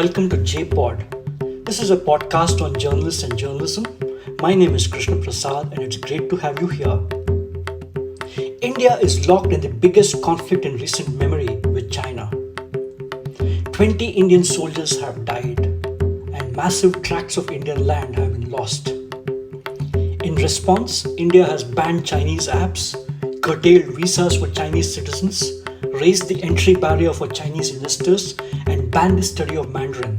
welcome to JPod. This is a podcast on journalists and journalism. My name is Krishna Prasad and it's great to have you here. India is locked in the biggest conflict in recent memory with China. 20 Indian soldiers have died and massive tracts of Indian land have been lost. In response, India has banned Chinese apps, curtailed visas for Chinese citizens, raised the entry barrier for Chinese investors, and banned the study of Mandarin.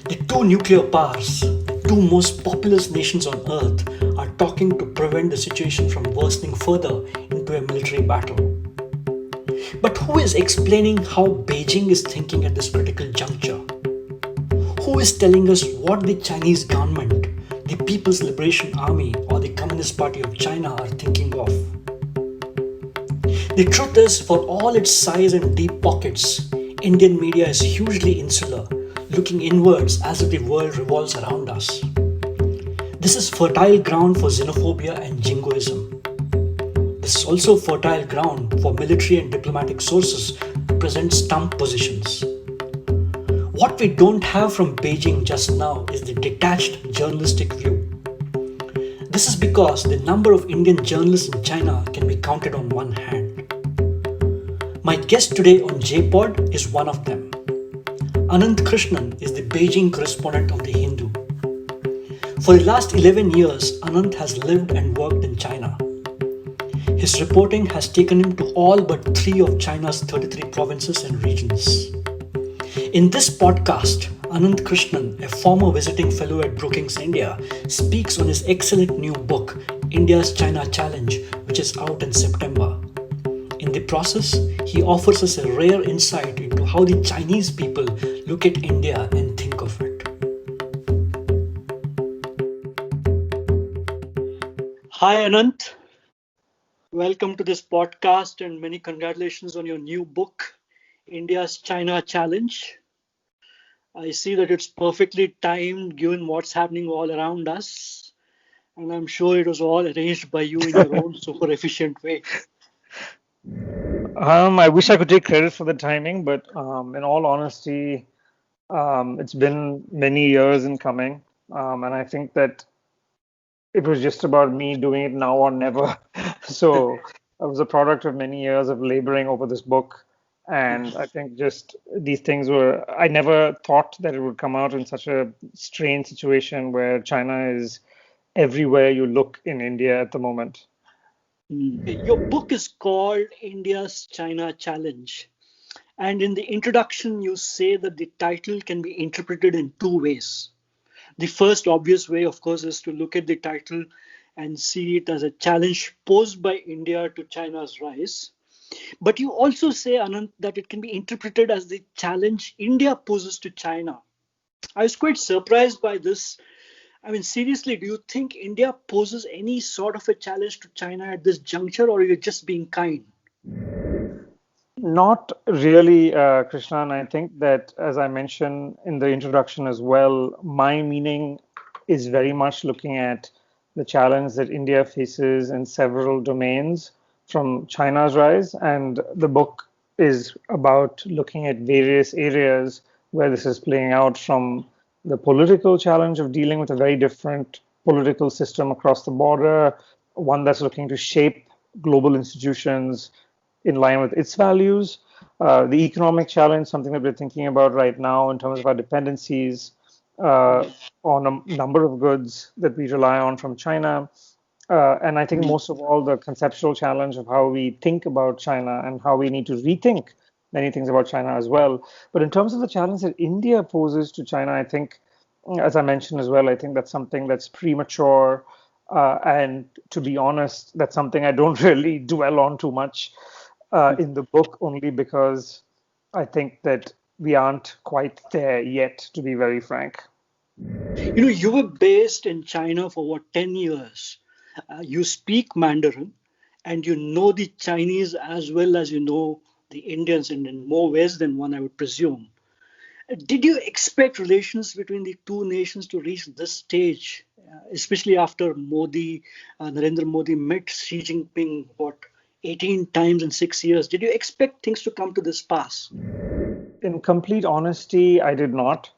The two nuclear powers, the two most populous nations on earth, are talking to prevent the situation from worsening further into a military battle. But who is explaining how Beijing is thinking at this critical juncture? Who is telling us what the Chinese government, the People's Liberation Army, or the Communist Party of China are thinking of? The truth is, for all its size and deep pockets, Indian media is hugely insular, looking inwards as if the world revolves around us. This is fertile ground for xenophobia and jingoism. This is also fertile ground for military and diplomatic sources to present stump positions. What we don't have from Beijing just now is the detached journalistic view. This is because the number of Indian journalists in China can be counted on one hand. My guest today on JPod is one of them. Ananth Krishnan is the Beijing correspondent of The Hindu. For the last 11 years, Ananth has lived and worked in China. His reporting has taken him to all but 3 of China's 33 provinces and regions. In this podcast, Ananth Krishnan, a former visiting fellow at Brookings, India, speaks on his excellent new book, India's China Challenge, which is out in September. In the process, he offers us a rare insight into how the Chinese people look at India and think of it. Hi, Ananth. Welcome to this podcast and many congratulations on your new book, India's China Challenge. I see that it's perfectly timed given what's happening all around us. And I'm sure it was all arranged by you in your own super efficient way. I wish I could take credit for the timing, but in all honesty, it's been many years in coming. And I think that it was just about me doing it now or never. So I was a product of many years of laboring over this book. And I think just these things I never thought that it would come out in such a strange situation where China is everywhere you look in India at the moment. Your book is called India's China Challenge. And in the introduction, you say that the title can be interpreted in 2 ways. The first obvious way, of course, is to look at the title and see it as a challenge posed by India to China's rise. But you also say, Ananth, that it can be interpreted as the challenge India poses to China. I was quite surprised by this. I mean, seriously, do you think India poses any sort of a challenge to China at this juncture, or are you just being kind? Not really, Krishna. And I think that, as I mentioned in the introduction as well, my meaning is very much looking at the challenge that India faces in several domains from China's rise. And the book is about looking at various areas where this is playing out, from the political challenge of dealing with a very different political system across the border, one that's looking to shape global institutions in line with its values. The economic challenge, something that we're thinking about right now in terms of our dependencies on a number of goods that we rely on from China. And I think most of all, the conceptual challenge of how we think about China and how we need to rethink many things about China as well. But in terms of the challenge that India poses to China, I think, as I mentioned as well, I think that's something that's premature. And to be honest, that's something I don't really dwell on too much in the book, only because I think that we aren't quite there yet, to be very frank. You were based in China for what, 10 years? You speak Mandarin and you know the Chinese as well as you know the Indians, and in more ways than one, I would presume. Did you expect relations between the two nations to reach this stage, especially after Narendra Modi met Xi Jinping, 18 times in 6 years? Did you expect things to come to this pass? In complete honesty, I did not.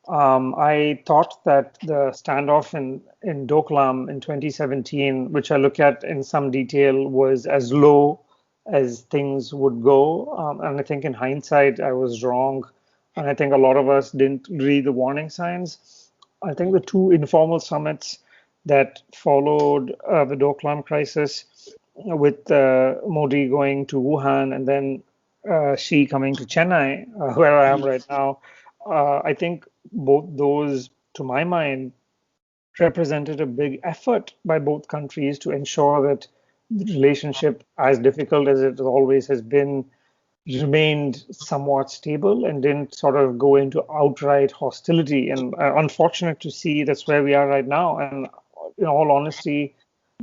I thought that the standoff in Doklam in 2017, which I look at in some detail, was as low as things would go. And I think in hindsight, I was wrong. And I think a lot of us didn't read the warning signs. I think the two informal summits that followed the Doklam crisis, with Modi going to Wuhan and then Xi coming to Chennai, where I am right now, I think both those, to my mind, represented a big effort by both countries to ensure that the relationship, as difficult as it always has been, remained somewhat stable and didn't sort of go into outright hostility. And unfortunate to see that's where we are right now. And in all honesty,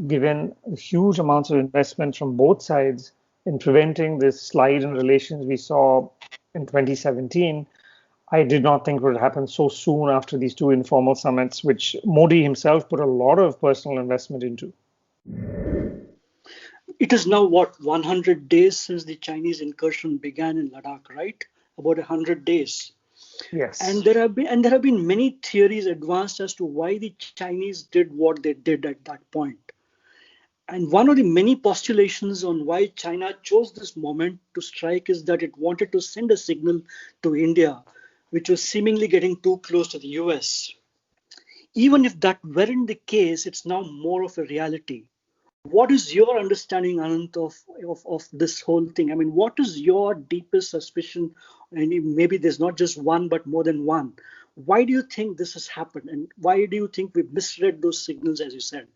given huge amounts of investment from both sides in preventing this slide in relations we saw in 2017, I did not think it would happen so soon after these two informal summits, which Modi himself put a lot of personal investment into. It is now what, 100 days since the Chinese incursion began in Ladakh, right? About 100 days. And Yes. there have been many theories advanced as to why the Chinese did what they did at that point. And one of the many postulations on why China chose this moment to strike is that it wanted to send a signal to India, which was seemingly getting too close to the US. Even if that weren't the case, it's now more of a reality. What is your understanding, Ananth, of this whole thing? I mean, what is your deepest suspicion? And maybe there's not just one, but more than one. Why do you think this has happened? And why do you think we misread those signals, as you said?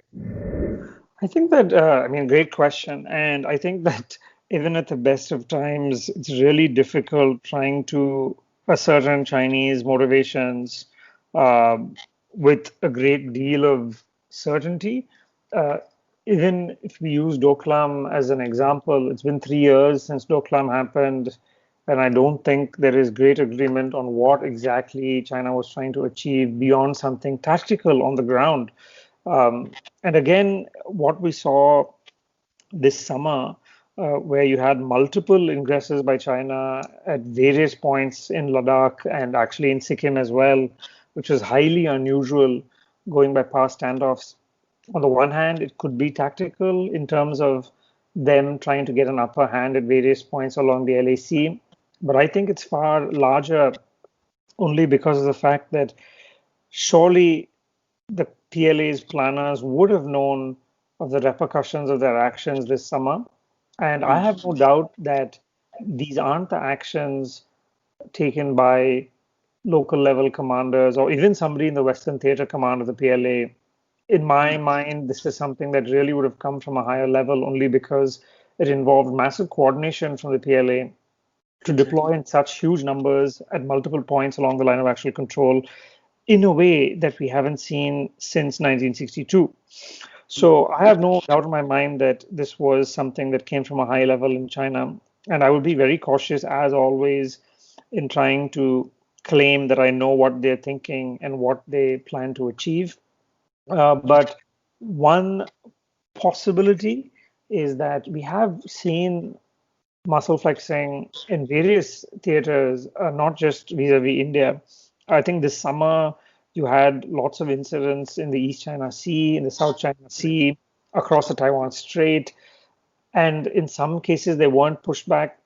I think that, I mean, great question. And I think that even at the best of times, it's really difficult trying to ascertain Chinese motivations uh, with a great deal of certainty. Uh, Even if we use Doklam as an example, it's been 3 years since Doklam happened, and I don't think there is great agreement on what exactly China was trying to achieve beyond something tactical on the ground. And again, what we saw this summer, where you had multiple ingresses by China at various points in Ladakh and actually in Sikkim as well, which was highly unusual going by past standoffs. On the one hand, it could be tactical in terms of them trying to get an upper hand at various points along the LAC, but I think it's far larger only because of the fact that surely the PLA's planners would have known of the repercussions of their actions this summer. And I have no doubt that these aren't the actions taken by local level commanders or even somebody in the Western Theater Command of the PLA. In my mind, this is something that really would have come from a higher level only because it involved massive coordination from the PLA to deploy Exactly. in such huge numbers at multiple points along the line of actual control in a way that we haven't seen since 1962. So I have no doubt in my mind that this was something that came from a high level in China. And I would be very cautious, as always, in trying to claim that I know what they're thinking and what they plan to achieve. But one possibility is that we have seen muscle flexing in various theaters, not just vis-a-vis India. I think this summer you had lots of incidents in the East China Sea, in the South China Sea, across the Taiwan Strait, and in some cases they weren't pushed back.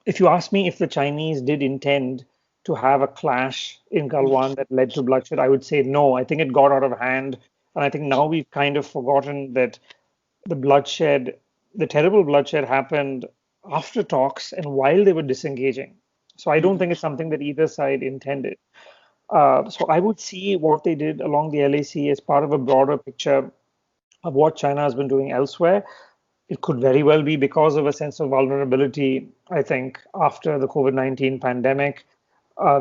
If you ask me if the Chinese did intend to have a clash in Galwan that led to bloodshed, I would say no. I think it got out of hand, and I think now we've kind of forgotten that the bloodshed, the terrible bloodshed happened after talks and while they were disengaging. So I don't think it's something that either side intended. So I would see what they did along the LAC as part of a broader picture of what China has been doing elsewhere. It could very well be because of a sense of vulnerability, I think, after the COVID-19 pandemic.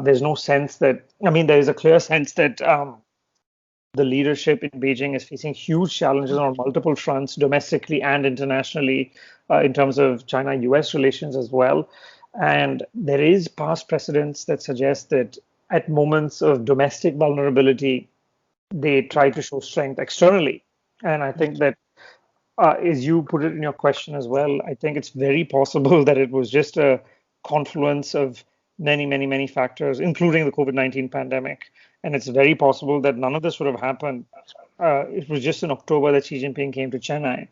There's no sense that, I mean, there is a clear sense that the leadership in Beijing is facing huge challenges on multiple fronts, domestically and internationally, in terms of China-US relations as well. And there is past precedents that suggest that at moments of domestic vulnerability, they try to show strength externally. And I think that, as you put it in your question as well, I think it's very possible that it was just a confluence of many factors, including the COVID-19 pandemic. And it's very possible that none of this would have happened. It was just in October that Xi Jinping came to Chennai.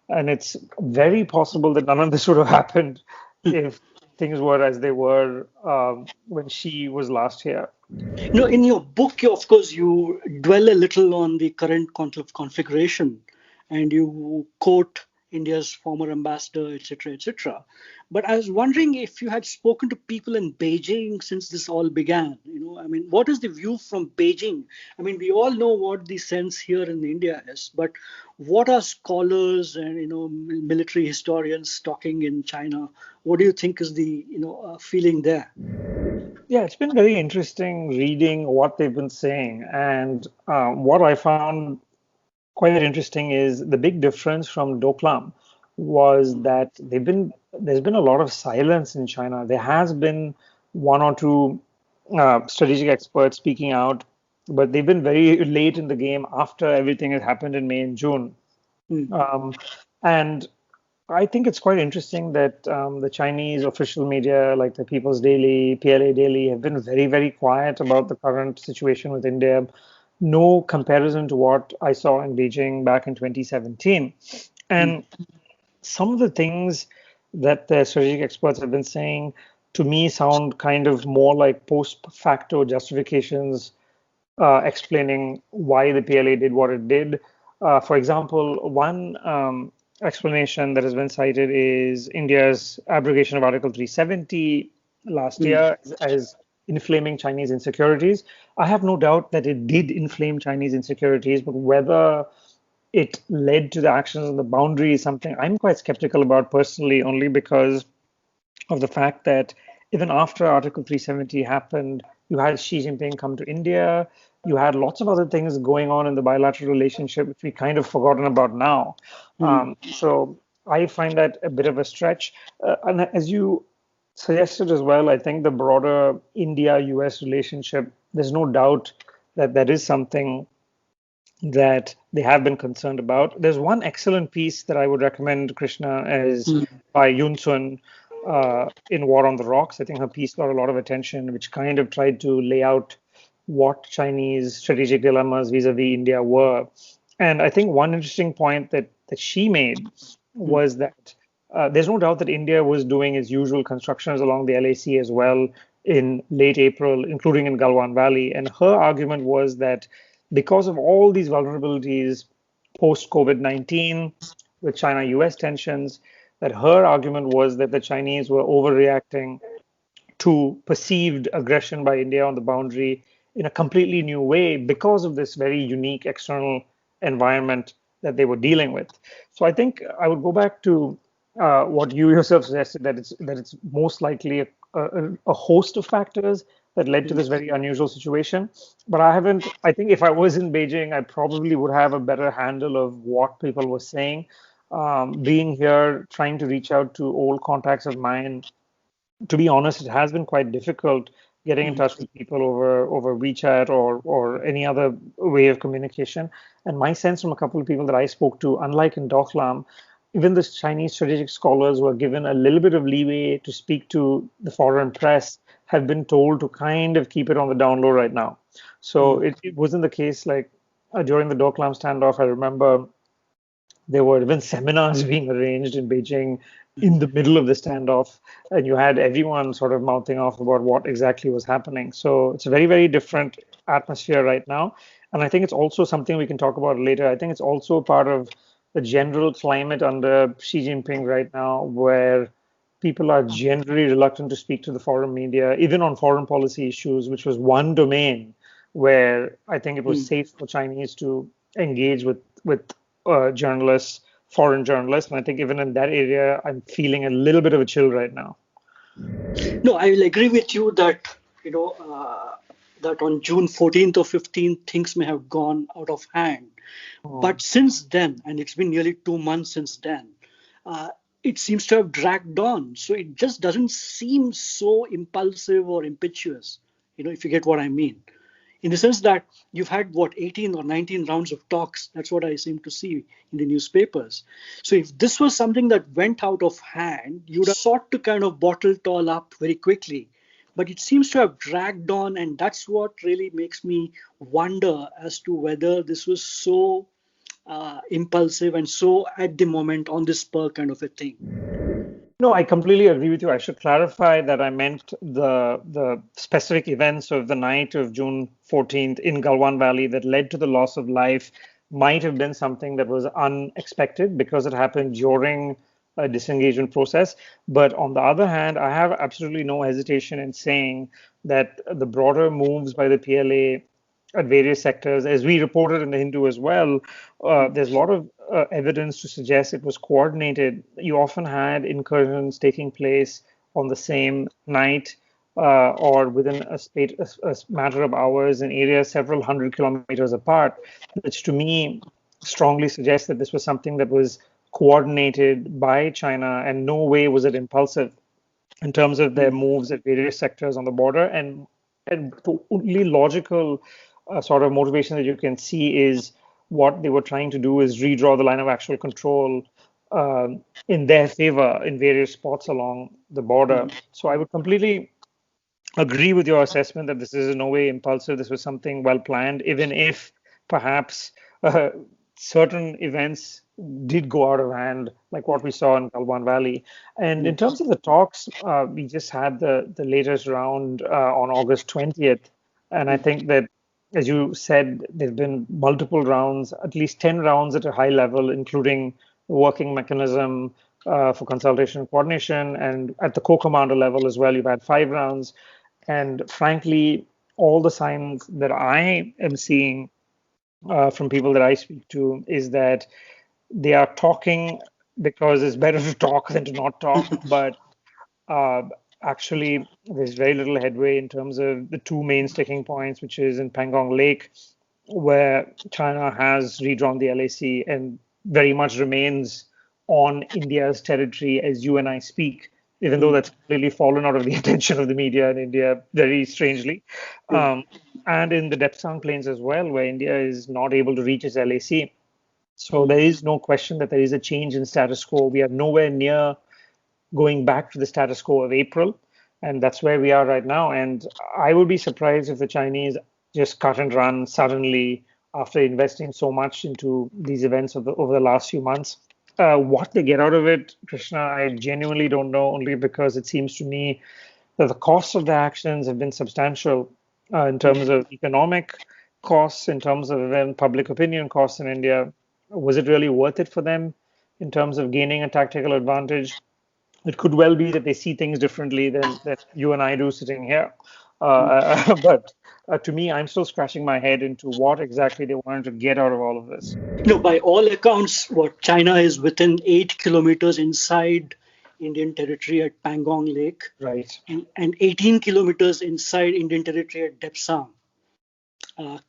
And it's very possible that none of this would have happened if things were as they were when Xi was last here. In your book, of course, you dwell a little on the current configuration, and you quote India's former ambassador, etc., etc. But I was wondering if you had spoken to people in Beijing since this all began. What is the view from Beijing? We all know what the sense here in India is, but what are scholars and military historians talking in China? What do you think is the feeling there? Yeah, it's been very interesting reading what they've been saying. And what I found quite interesting is the big difference from Doklam was that there's been a lot of silence in China. There has been one or two strategic experts speaking out, but they've been very late in the game after everything has happened in May and June. And I think it's quite interesting that the Chinese official media, like the People's Daily, PLA Daily, have been very quiet about the current situation with India. No comparison to what I saw in Beijing back in 2017. And some of the things that the strategic experts have been saying to me sound kind of more like post facto justifications explaining why the PLA did what it did. For example, one explanation that has been cited is India's abrogation of Article 370 last year as inflaming Chinese insecurities. I have no doubt that it did inflame Chinese insecurities, but whether it led to the actions on the boundary is something I'm quite skeptical about personally, only because of the fact that even after Article 370 happened, you had Xi Jinping come to India. You had lots of other things going on in the bilateral relationship, which we kind of forgotten about now. So I find that a bit of a stretch. And as you suggested as well, I think the broader India-US relationship, there's no doubt that that is something that they have been concerned about. There's one excellent piece that I would recommend, Krishna, is by Yun Sun in War on the Rocks. I think her piece got a lot of attention, which kind of tried to lay out what Chinese strategic dilemmas vis-a-vis India were. And I think one interesting point that she made was that there's no doubt that India was doing its usual constructions along the LAC as well in late April, including in Galwan Valley. And her argument was that because of all these vulnerabilities post COVID-19 with China-US tensions, that her argument was that the Chinese were overreacting to perceived aggression by India on the boundary in a completely new way because of this very unique external environment that they were dealing with. So I think I would go back to what you yourself suggested, that it's most likely a host of factors that led to this very unusual situation. But I think if I was in Beijing, I probably would have a better handle of what people were saying. Being here, trying to reach out to old contacts of mine, to be honest, it has been quite difficult getting in touch with people over WeChat or any other way of communication. And my sense from a couple of people that I spoke to, unlike in Doklam, even the Chinese strategic scholars were given a little bit of leeway to speak to the foreign press, have been told to kind of keep it on the down low right now. So it wasn't the case like during the Doklam standoff. I remember there were even seminars being arranged in Beijing in the middle of the standoff, and you had everyone sort of mouthing off about what exactly was happening. So it's a very different atmosphere right now. And I think it's also something we can talk about later. I think it's also part of the general climate under Xi Jinping right now, where people are generally reluctant to speak to the foreign media, even on foreign policy issues, which was one domain where I think it was safe for Chinese to engage with journalists, foreign journalists. And I think even in that area, I'm feeling a little bit of a chill right now. No, I will agree with you that, that on June 14th or 15th, things may have gone out of hand. But since then, and it's been nearly 2 months since then, it seems to have dragged on. So it just doesn't seem so impulsive or impetuous, if you get what I mean. In the sense that you've had, 18 or 19 rounds of talks. That's what I seem to see in the newspapers. So if this was something that went out of hand, you'd have sought to kind of bottle it all up very quickly. but it seems to have dragged on, and that's what really makes me wonder as to whether this was so impulsive and so at the moment on the spur kind of a thing. No, I completely agree with you. I should clarify that I meant the specific events of the night of June 14th in Galwan Valley that led to the loss of life might have been something that was unexpected because it happened during a disengagement process. But on the other hand, I have absolutely no hesitation in saying that the broader moves by the PLA at various sectors, as we reported in the Hindu as well, there's a lot of evidence to suggest it was coordinated. You often had incursions taking place on the same night or within a matter of hours in areas several hundred kilometers apart, which to me strongly suggests that this was something that was coordinated by China, and no way was it impulsive in terms of their moves at various sectors on the border. And the only logical sort of motivation that you can see is what they were trying to do is redraw the line of actual control in their favor in various spots along the border. So I would completely agree with your assessment that this is in no way impulsive. This was something well planned, even if perhaps uh, certain events did go out of hand, like what we saw in Galwan Valley. And in terms of the talks, we just had the latest round on August 20th. And I think that, as you said, there have been multiple rounds, at least 10 rounds at a high level, including the working mechanism for consultation and coordination. And at the co-commander level as well, you've had 5 rounds. And frankly, all the signs that I am seeing from people that I speak to is that they are talking because it's better to talk than to not talk. But uh, actually, there's very little headway in terms of the two main sticking points, which is in Pangong Lake, where China has redrawn the LAC and very much remains on India's territory as you and I speak, even though that's completely fallen out of the attention of the media in India very strangely. Um, and in the Depsang Plains as well, where India is not able to reach its LAC. So there is no question that there is a change in status quo. We are nowhere near going back to the status quo of April. And that's where we are right now. And I would be surprised if the Chinese just cut and run suddenly after investing so much into these events over the last few months. What they get out of it, Krishna, I genuinely don't know, only because it seems to me that the costs of the actions have been substantial in terms of economic costs, in terms of even public opinion costs in India. Was it really worth it for them in terms of gaining a tactical advantage? It could well be that they see things differently than you and I do sitting here. But to me, I'm still scratching my head into what exactly they wanted to get out of all of this. No, by all accounts, what China is within 8 kilometers inside Indian territory at Pangong Lake, Right. and 18 kilometers inside Indian territory at Depsang.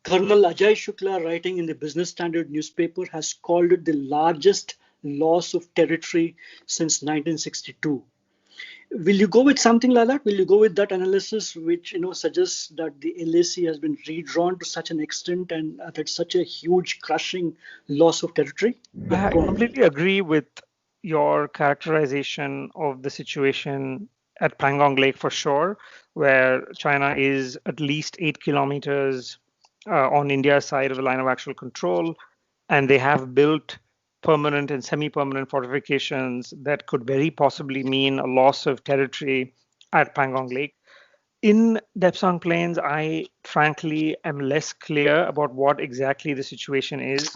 Colonel Ajay Shukla, writing in the Business Standard newspaper, has called it the largest loss of territory since 1962. Will you go with something like that? Will you go with that analysis, which suggests that the LAC has been redrawn to such an extent and at such a huge, crushing loss of territory? Yeah, I go on. completely agree with your characterization of the situation at Pangong Lake for sure, where China is at least 8 kilometers on India's side of the line of actual control, and they have built permanent and semi-permanent fortifications that could very possibly mean a loss of territory at Pangong Lake. In Depsang Plains, I frankly am less clear about what exactly the situation is,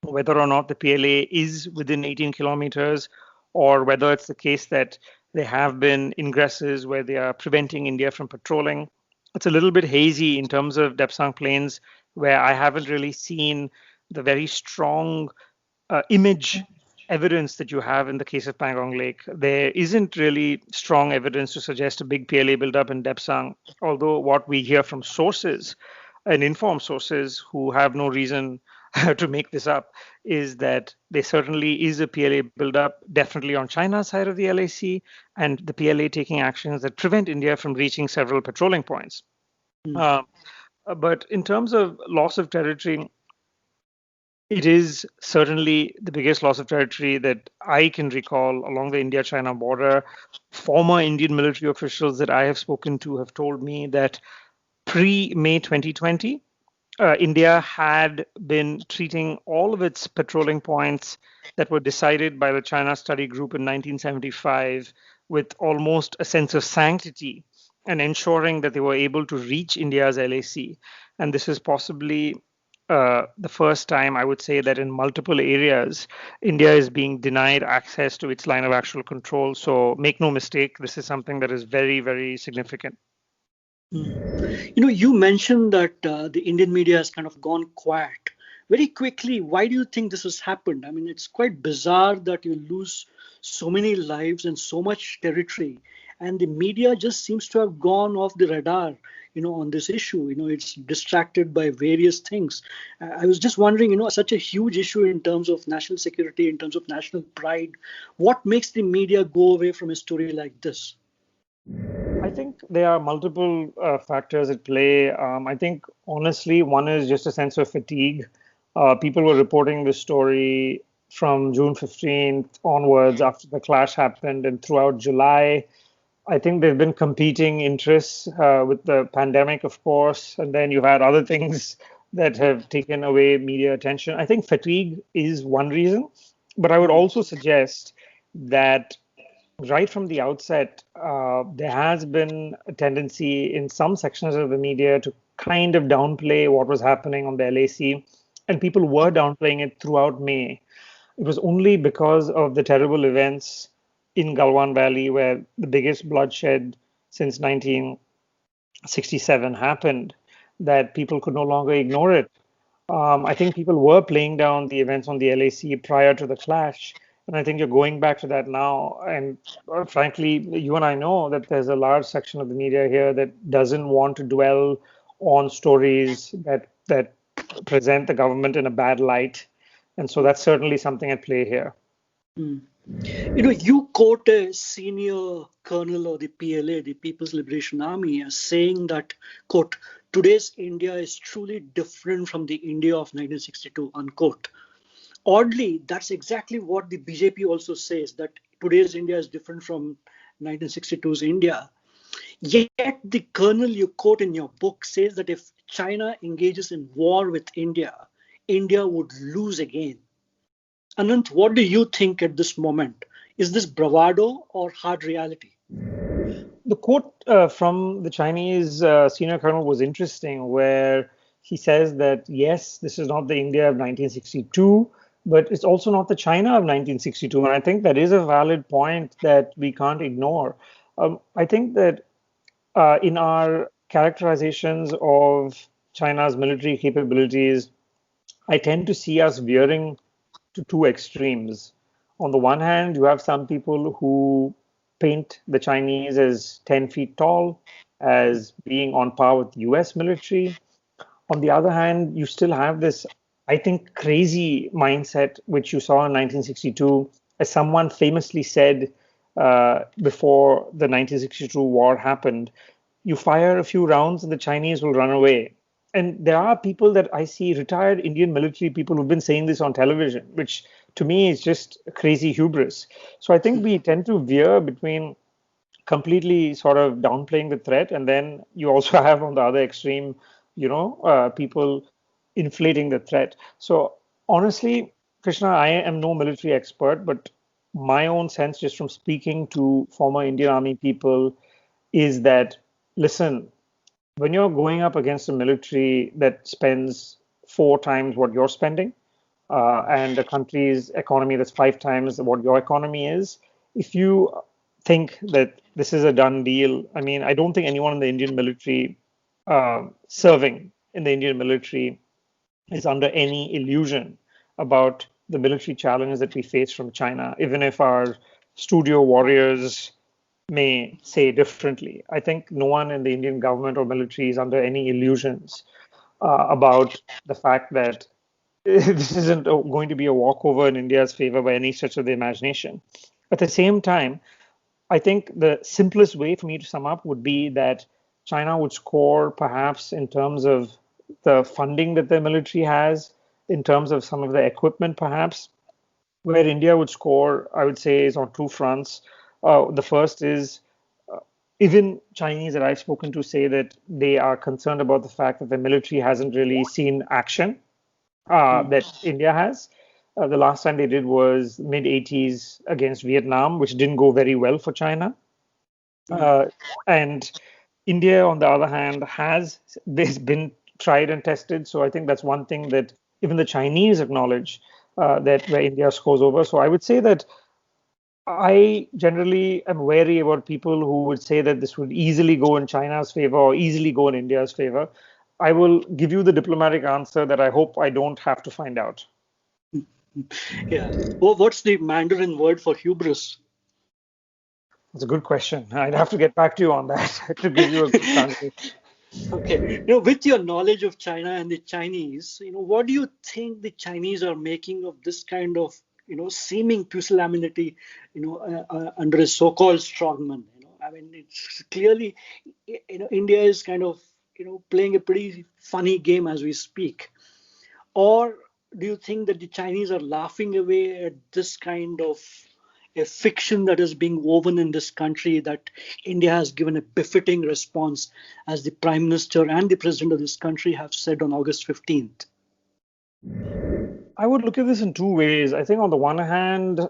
whether or not the PLA is within 18 kilometers, or whether it's the case that there have been ingresses where they are preventing India from patrolling. It's a little bit hazy in terms of Depsang Plains, where I haven't really seen the very strong image evidence that you have in the case of Pangong Lake. There isn't really strong evidence to suggest a big PLA buildup in Depsang, although what we hear from sources and informed sources who have no reason to make this up is that there certainly is a PLA buildup, definitely on China's side of the LAC, and the PLA taking actions that prevent India from reaching several patrolling points. Mm. But in terms of loss of territory, It is certainly the biggest loss of territory that I can recall along the India-China border. Former Indian military officials that I have spoken to have told me that pre-May 2020, India had been treating all of its patrolling points that were decided by the China Study Group in 1975 with almost a sense of sanctity and ensuring that they were able to reach India's LAC. And this is possibly the first time I would say that in multiple areas, India is being denied access to its line of actual control. So make no mistake, this is something that is very, very significant. You mentioned that the Indian media has kind of gone quiet very quickly. Why do you think this has happened? I mean, it's quite bizarre that you lose so many lives and so much territory, and the media just seems to have gone off the radar, on this issue. It's distracted by various things. I was just wondering, such a huge issue in terms of national security, in terms of national pride, what makes the media go away from a story like this? I think there are multiple factors at play. I think honestly, one is just a sense of fatigue. People were reporting this story from June 15th onwards after the clash happened, and throughout July. I think there've been competing interests with the pandemic, of course, and then you've had other things that have taken away media attention. I think fatigue is one reason, but I would Hmm. also suggest that right from the outset, there has been a tendency in some sections of the media to kind of downplay what was happening on the LAC, and people were downplaying it throughout May. It was only because of the terrible events in Galwan Valley, where the biggest bloodshed since 1967 happened, that people could no longer ignore it. I think people were playing down the events on the LAC prior to the clash. And I think you're going back to that now. And frankly, you and I know that there's a large section of the media here that doesn't want to dwell on stories that present the government in a bad light. And so that's certainly something at play here. Hmm. You quote a senior colonel of the PLA, the People's Liberation Army, as saying that, quote, today's India is truly different from the India of 1962, unquote. Oddly, that's exactly what the BJP also says, that today's India is different from 1962's India. Yet the colonel you quote in your book says that if China engages in war with India, India would lose again. Ananth, what do you think at this moment? Is this bravado or hard reality? The quote from the Chinese senior colonel was interesting, where he says that yes, this is not the India of 1962, but it's also not the China of 1962. And I think that is a valid point that we can't ignore. I think that in our characterizations of China's military capabilities, I tend to see us veering to two extremes. On the one hand, you have some people who paint the Chinese as 10 feet tall, as being on par with US military. On the other hand, you still have this, I think, crazy mindset, which you saw in 1962. As someone famously said before the 1962 war happened, you fire a few rounds and the Chinese will run away. And there are people that I see, retired Indian military people who've been saying this on television, which to me is just crazy hubris. So I think we tend to veer between completely sort of downplaying the threat, and then you also have on the other extreme, people inflating the threat. So honestly, Krishna, I am no military expert, but my own sense, just from speaking to former Indian Army people, is that listen, when you're going up against a military that spends four times what you're spending, and a country's economy that's five times what your economy is, if you think that this is a done deal, I mean, I don't think anyone in the Indian military, serving in the Indian military, is under any illusion about the military challenges that we face from China, even if our studio warriors may say differently. I think no one in the Indian government or military is under any illusions about the fact that this isn't going to be a walkover in India's favor by any stretch of the imagination. At the same time, I think the simplest way for me to sum up would be that China would score perhaps in terms of the funding that the military has, in terms of some of the equipment, perhaps. Where India would score, I would say, is on two fronts. The first is even Chinese that I've spoken to say that they are concerned about the fact that the military hasn't really seen action that India has. The last time they did was mid 80s against Vietnam, which didn't go very well for China. And India, on the other hand, has this been tried and tested. So I think that's one thing that even the Chinese acknowledge that where India scores over. So I would say that I generally am wary about people who would say that this would easily go in China's favor or easily go in India's favor. I will give you the diplomatic answer that I hope I don't have to find out. Yeah. Well, what's the Mandarin word for hubris? It's a good question. I'd have to get back to you on that to give you a good translation. Okay, with your knowledge of China and the Chinese, what do you think the Chinese are making of this kind of, seeming pusillanimity, under a so-called strongman? I mean, it's clearly, India is kind of, playing a pretty funny game as we speak. Or do you think that the Chinese are laughing away at this kind of a fiction that is being woven in this country, that India has given a befitting response, as the Prime Minister and the President of this country have said on August 15th? I would look at this in two ways. I think on the one hand,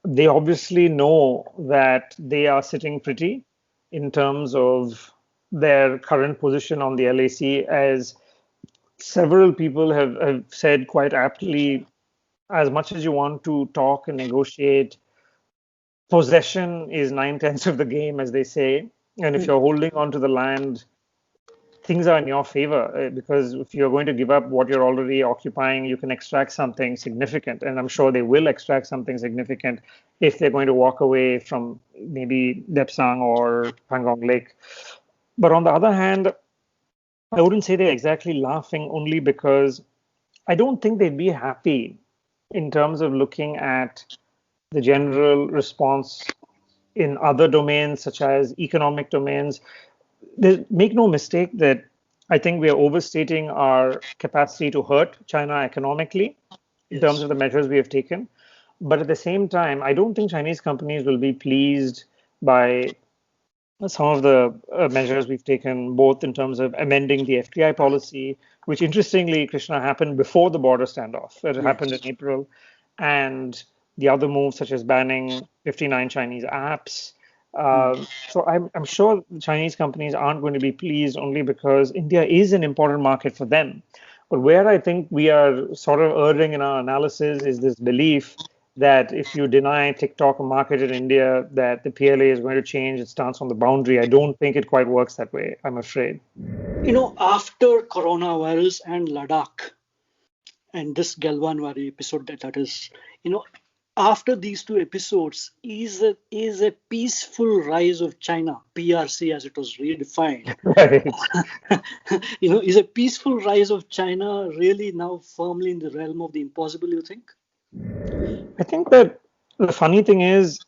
they obviously know that they are sitting pretty in terms of their current position on the LAC, as several people have said quite aptly, as much as you want to talk and negotiate, possession is nine-tenths of the game, as they say. And if you're holding on to the land, things are in your favor because if you're going to give up what you're already occupying, you can extract something significant. And I'm sure they will extract something significant if they're going to walk away from maybe Depsang or Pangong Lake. But on the other hand, I wouldn't say they're exactly laughing only because I don't think they'd be happy in terms of looking at the general response in other domains, such as economic domains. Make no mistake that I think we are overstating our capacity to hurt China economically in terms Yes. of the measures we have taken. But at the same time, I don't think Chinese companies will be pleased by some of the measures we've taken, both in terms of amending the FDI policy, which interestingly, Krishna, happened before the border standoff. It happened in Yes. April, and the other moves, such as banning 59 Chinese apps. So I'm sure Chinese companies aren't going to be pleased only because India is an important market for them. But where I think we are sort of erring in our analysis is this belief that if you deny TikTok a market in India, that the PLA is going to change its stance on the boundary. I don't think it quite works that way, I'm afraid. After coronavirus and Ladakh and this Galwanwari episode, that is, after these two episodes, is a peaceful rise of China, PRC as it was redefined. Right. Is a peaceful rise of China really now firmly in the realm of the impossible, you think? I think that the funny thing is,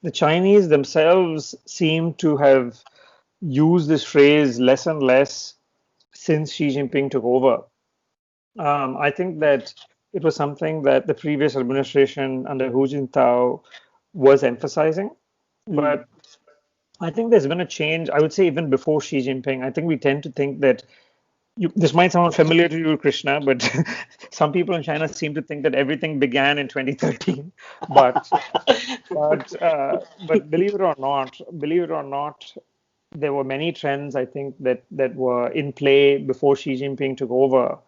the Chinese themselves seem to have used this phrase less and less since Xi Jinping took over. I think that it was something that the previous administration under Hu Jintao was emphasizing. Hmm. But I think there's been a change. I would say even before Xi Jinping, I think we tend to think that this might sound familiar to you, Krishna, but some people in China seem to think that everything began in 2013. But but believe it or not, there were many trends I think that were in play before Xi Jinping took over.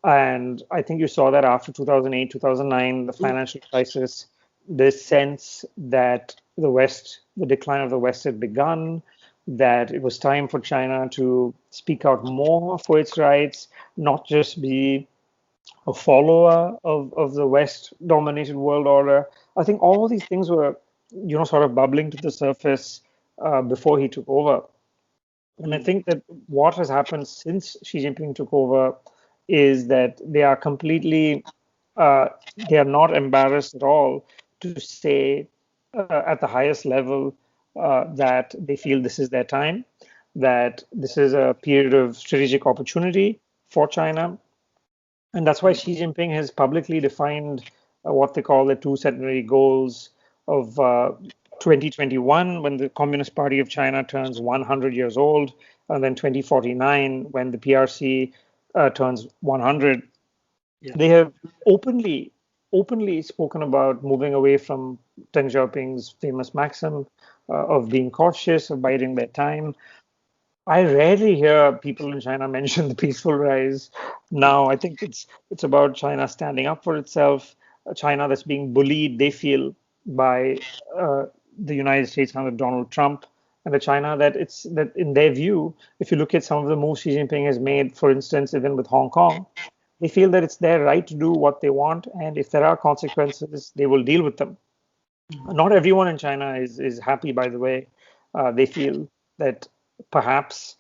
And I think you saw that after 2008, 2009, the financial crisis, this sense that the decline of the West had begun, that it was time for China to speak out more for its rights, not just be a follower of the West dominated world order. I think all these things were, sort of bubbling to the surface before he took over. And I think that what has happened since Xi Jinping took over is that they are not embarrassed at all to say at the highest level that they feel this is their time, that this is a period of strategic opportunity for China, And that's why Xi Jinping has publicly defined what they call the two centenary goals of 2021, when the Communist Party of China turns 100 years old, and then 2049, when the PRC turns 100. Yeah. They have openly spoken about moving away from Deng Xiaoping's famous maxim of being cautious, of biding their time. I rarely hear people in China mention the peaceful rise now. I think it's about China standing up for itself, a China that's being bullied, they feel, by the United States under Donald Trump, and a China that in their view, if you look at some of the moves Xi Jinping has made, for instance, even with Hong Kong, they feel that it's their right to do what they want, and if there are consequences, they will deal with them. Not everyone in China is happy, by the way. They feel that perhaps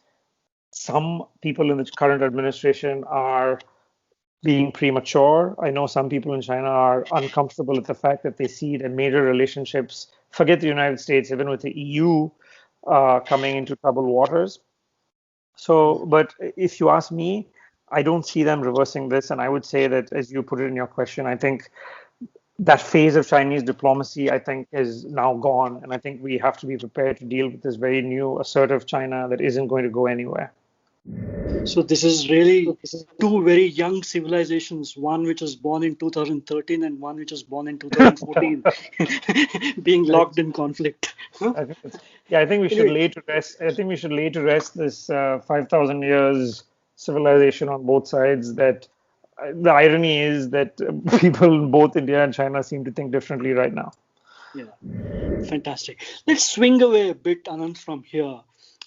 some people in the current administration are being premature. I know some people in China are uncomfortable at the fact that they see that major relationships, forget the United States, even with the EU, coming into troubled waters. So, but if you ask me, I don't see them reversing this. And I would say that, as you put it in your question, I think that phase of Chinese diplomacy, I think, is now gone. And I think we have to be prepared to deal with this very new, assertive China that isn't going to go anywhere. So this is really two very young civilizations, one which was born in 2013 and one which was born in 2014, being locked in conflict. Huh? I think yeah, I think we should Anyway, lay to rest. I think we should lay to rest this 5,000 years civilization on both sides. That the irony is that people in both India and China seem to think differently right now. yeah, fantastic. Let's swing away a bit, Ananth, from here,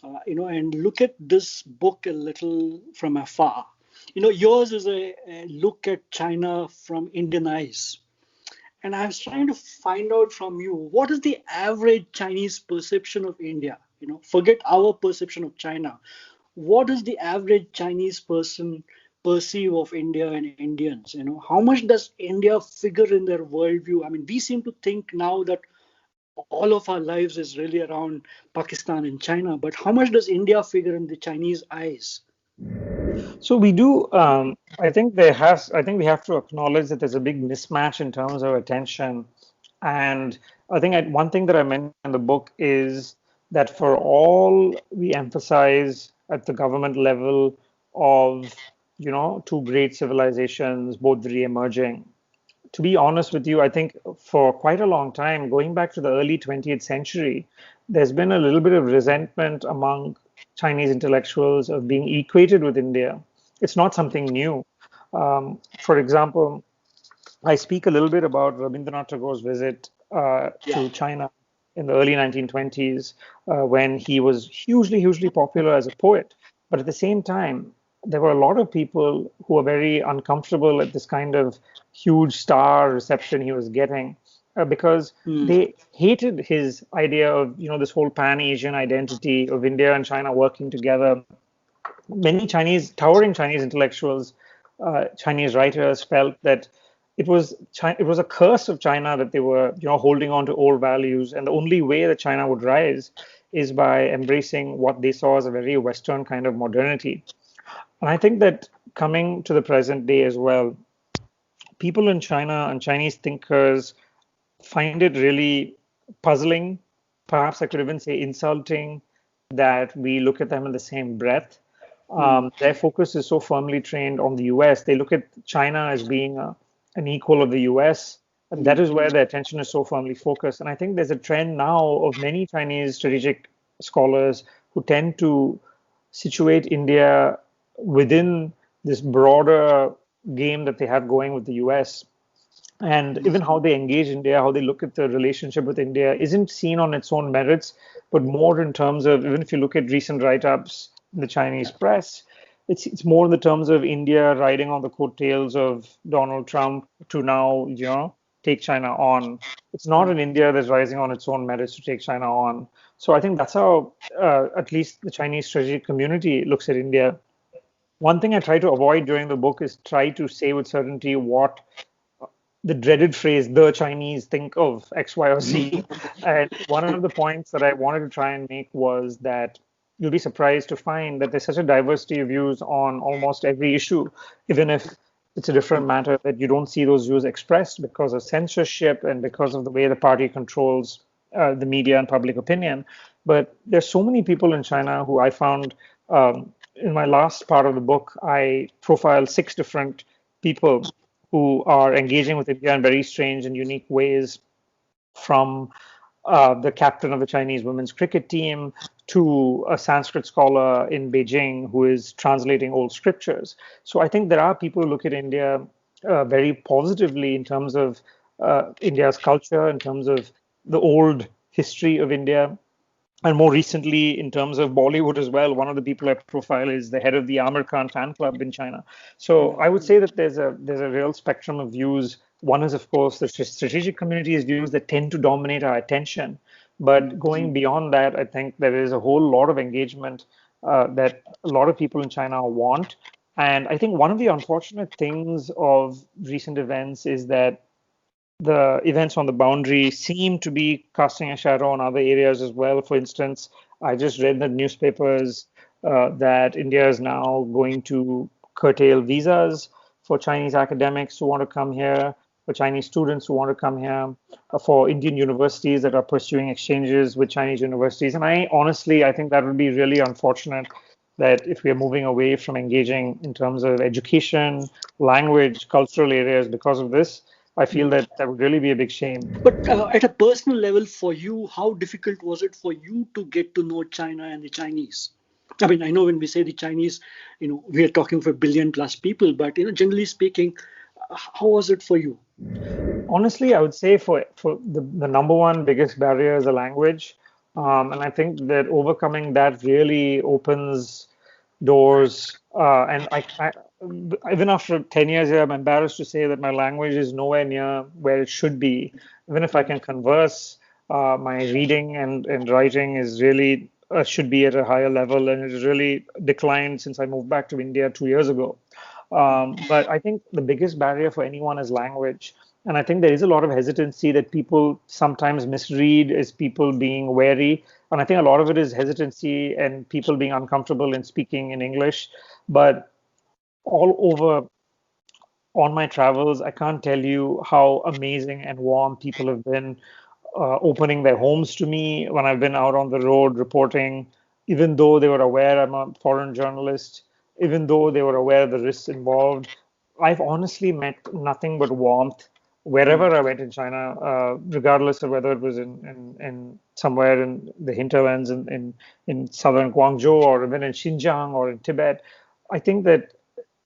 and look at this book a little from afar. Yours is a look at China from Indian eyes. And I was trying to find out from you, what is the average Chinese perception of India? Forget our perception of China. What does the average Chinese person perceive of India and Indians? How much does India figure in their worldview? I mean, we seem to think now that all of our lives is really around Pakistan and China, but how much does India figure in the Chinese eyes? So we do. I think there has. I think we have to acknowledge that there's a big mismatch in terms of attention. And I think one thing that I mentioned in the book is that for all we emphasize at the government level of, two great civilizations, both re-emerging. To be honest with you, I think for quite a long time, going back to the early 20th century, there's been a little bit of resentment among Chinese intellectuals of being equated with India. It's not something new. For example, I speak a little bit about Rabindranath Tagore's visit Yeah. to China in the early 1920s, when he was hugely, hugely popular as a poet. But at the same time, there were a lot of people who were very uncomfortable at this kind of huge star reception he was getting, because Hmm. they hated his idea of, this whole pan-Asian identity of India and China working together. Many towering Chinese intellectuals, Chinese writers felt that it was a curse of China that they were, holding on to old values, and the only way that China would rise is by embracing what they saw as a very Western kind of modernity. And I think that coming to the present day as well, people in China and Chinese thinkers find it really puzzling, perhaps I could even say insulting, that we look at them in the same breath. Hmm. Their focus is so firmly trained on the US. They look at China as being an equal of the US, and that Hmm. is where their attention is so firmly focused. And I think there's a trend now of many Chinese strategic scholars who tend to situate India within this broader game that they have going with the US. And even how they engage India, how they look at the relationship with India, isn't seen on its own merits, but more in terms of, even if you look at recent write-ups in the Chinese press, it's more in the terms of India riding on the coattails of Donald Trump to now, take China on. It's not an India that's rising on its own merits to take China on. So I think that's how, at least the Chinese strategic community looks at India. One thing I try to avoid during the book is try to say with certainty what the dreaded phrase, the Chinese think of X, Y, or Z. And one of the points that I wanted to try and make was that you'll be surprised to find that there's such a diversity of views on almost every issue, even if it's a different matter that you don't see those views expressed because of censorship and because of the way the party controls the media and public opinion. But there's so many people in China who I found in my last part of the book, I profiled 6 different people who are engaging with India in very strange and unique ways, from the captain of the Chinese women's cricket team to a Sanskrit scholar in Beijing who is translating old scriptures. So I think there are people who look at India very positively in terms of India's culture, in terms of the old history of India, and more recently in terms of Bollywood as well. One of the people I profile is the head of the Amir Khan fan club in China. So I would say that there's a real spectrum of views. One is, of course, the strategic community's views that tend to dominate our attention. But going beyond that, I think there is a whole lot of engagement that a lot of people in China want. And I think one of the unfortunate things of recent events is that the events on the boundary seem to be casting a shadow on other areas as well. For instance, I just read in the newspapers that India is now going to curtail visas for Chinese academics who want to come here, for Chinese students who want to come here, for Indian universities that are pursuing exchanges with Chinese universities. And I think that would be really unfortunate, that if we are moving away from engaging in terms of education, language, cultural areas because of this, I feel that that would really be a big shame. But at a personal level, for you, how difficult was it for you to get to know China and the Chinese? I mean, I know when we say the Chinese, we are talking for a billion plus people, but generally speaking, how was it for you? Honestly, I would say for the number one biggest barrier is the language. And I think that overcoming that really opens doors. And even after 10 years here, I'm embarrassed to say that my language is nowhere near where it should be. Even if I can converse, my reading and writing is really should be at a higher level, and it has really declined since I moved back to India 2 years ago. But I think the biggest barrier for anyone is language. And I think there is a lot of hesitancy that people sometimes misread as people being wary. And I think a lot of it is hesitancy and people being uncomfortable in speaking in English. But all over on my travels, I can't tell you how amazing and warm people have been, opening their homes to me when I've been out on the road reporting, even though they were aware I'm a foreign journalist, even though they were aware of the risks involved. I've honestly met nothing but warmth wherever I went in China, regardless of whether it was in somewhere in the hinterlands in southern Guangzhou, or even in Xinjiang or in Tibet. I think that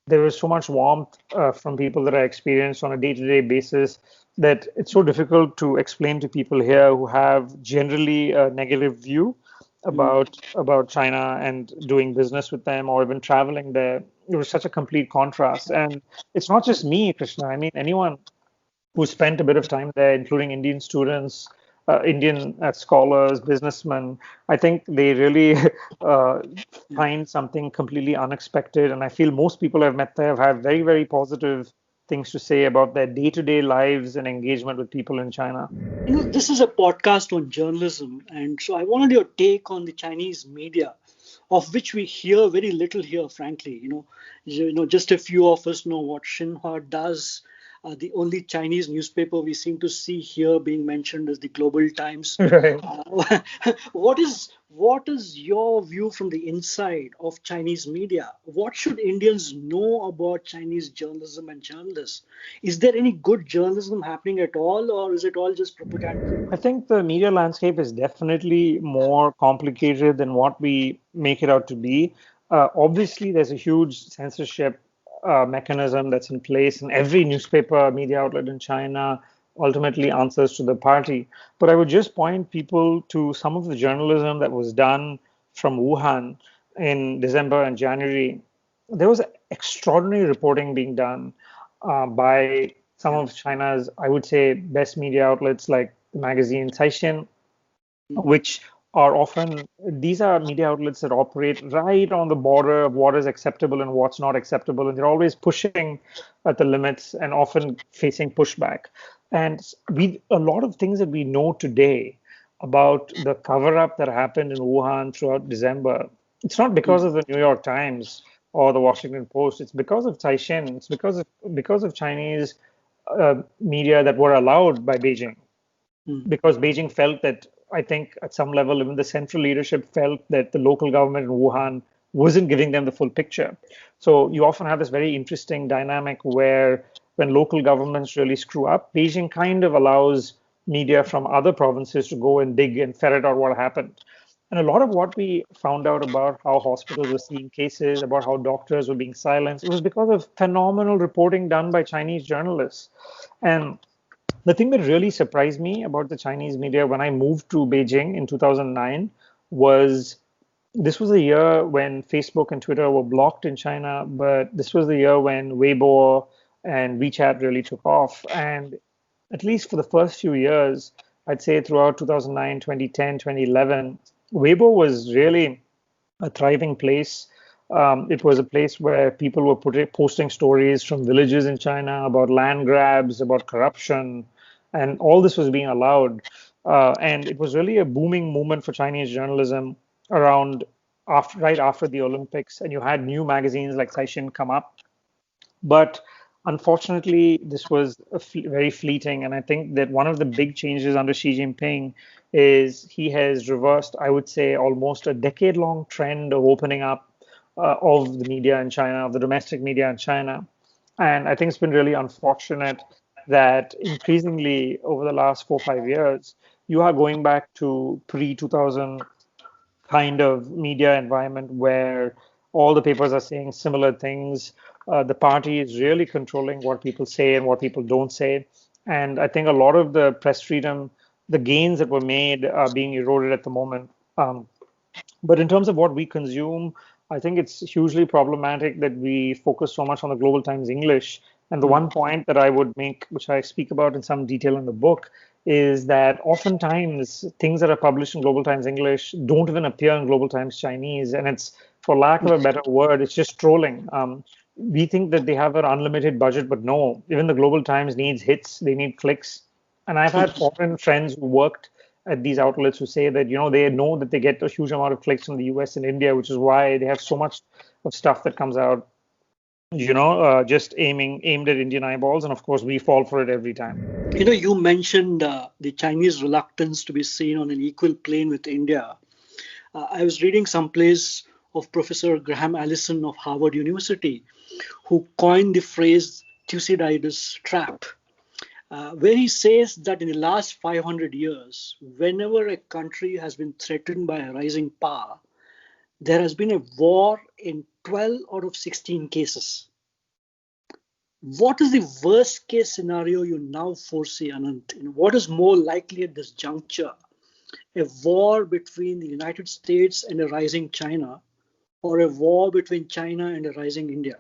there was so much warmth from people that I experienced on a day-to-day basis that it's so difficult to explain to people here who have generally a negative view about China and doing business with them or even traveling there. It was such a complete contrast. And it's not just me, Krishna. I mean, anyone who spent a bit of time there, including Indian students, Indian scholars, businessmen. I think they really uh, find something completely unexpected. And I feel most people I've met there have had very, very positive things to say about their day-to-day lives and engagement with people in China. This is a podcast on journalism, and so I wanted your take on the Chinese media, of which we hear very little here, frankly. Just a few of us know what Xinhua does. The only Chinese newspaper we seem to see here being mentioned is the Global Times. Right. What is your view from the inside of Chinese media? What should Indians know about Chinese journalism and journalists? Is there any good journalism happening at all, or is it all just propaganda? I think the media landscape is definitely more complicated than what we make it out to be. Obviously, there's a huge censorship mechanism that's in place, and every newspaper, media outlet in China ultimately answers to the party. But I would just point people to some of the journalism that was done from Wuhan in December and January. There was extraordinary reporting being done by some of China's, I would say, best media outlets like the magazine Caixin, which are often, these are media outlets that operate right on the border of what is acceptable and what's not acceptable. And they're always pushing at the limits and often facing pushback. And a lot of things that we know today about the cover up that happened in Wuhan throughout December, it's not because of the New York Times. or the Washington Post. It's because of Taishin. It's because of Chinese media that were allowed by Beijing, because Beijing felt that, I think at some level, even the central leadership felt that the local government in Wuhan wasn't giving them the full picture. So you often have this very interesting dynamic where when local governments really screw up, Beijing kind of allows media from other provinces to go and dig and ferret out what happened. And a lot of what we found out about how hospitals were seeing cases, about how doctors were being silenced, it was because of phenomenal reporting done by Chinese journalists. And the thing that really surprised me about the Chinese media when I moved to Beijing in 2009 was this was the year when Facebook and Twitter were blocked in China, but this was the year when Weibo and WeChat really took off. And at least for the first few years, I'd say throughout 2009, 2010, 2011, Weibo was really a thriving place. It was a place where people were posting stories from villages in China about land grabs, about corruption, and all this was being allowed. And it was really a booming movement for Chinese journalism around right after the Olympics. And you had new magazines like Caixin come up, but unfortunately, this was very fleeting. And I think that one of the big changes under Xi Jinping is he has reversed, I would say, almost a decade-long trend of opening up of the media in China, of the domestic media in China. And I think it's been really unfortunate that increasingly over the last 4 or 5 years, you are going back to pre-2000 kind of media environment where all the papers are saying similar things. The party is really controlling what people say and what people don't say. And I think a lot of the press freedom, the gains that were made are being eroded at the moment. But in terms of what we consume, I think it's hugely problematic that we focus so much on the Global Times English. And the one point that I would make, which I speak about in some detail in the book, is that oftentimes things that are published in Global Times English don't even appear in Global Times Chinese. And it's, for lack of a better word, it's just trolling. We think that they have an unlimited budget, but no, even the Global Times needs hits, they need clicks. And I've had foreign friends who worked at these outlets who say that, they know that they get a huge amount of clicks from the US and India, which is why they have so much of stuff that comes out, just aimed at Indian eyeballs. And of course, we fall for it every time. You mentioned the Chinese reluctance to be seen on an equal plane with India. I was reading someplace of Professor Graham Allison of Harvard University, who coined the phrase Thucydides trap, where he says that in the last 500 years, whenever a country has been threatened by a rising power, there has been a war in 12 out of 16 cases. What is the worst case scenario you now foresee, Ananth? What is more likely at this juncture? A war between the United States and a rising China, or a war between China and a rising India?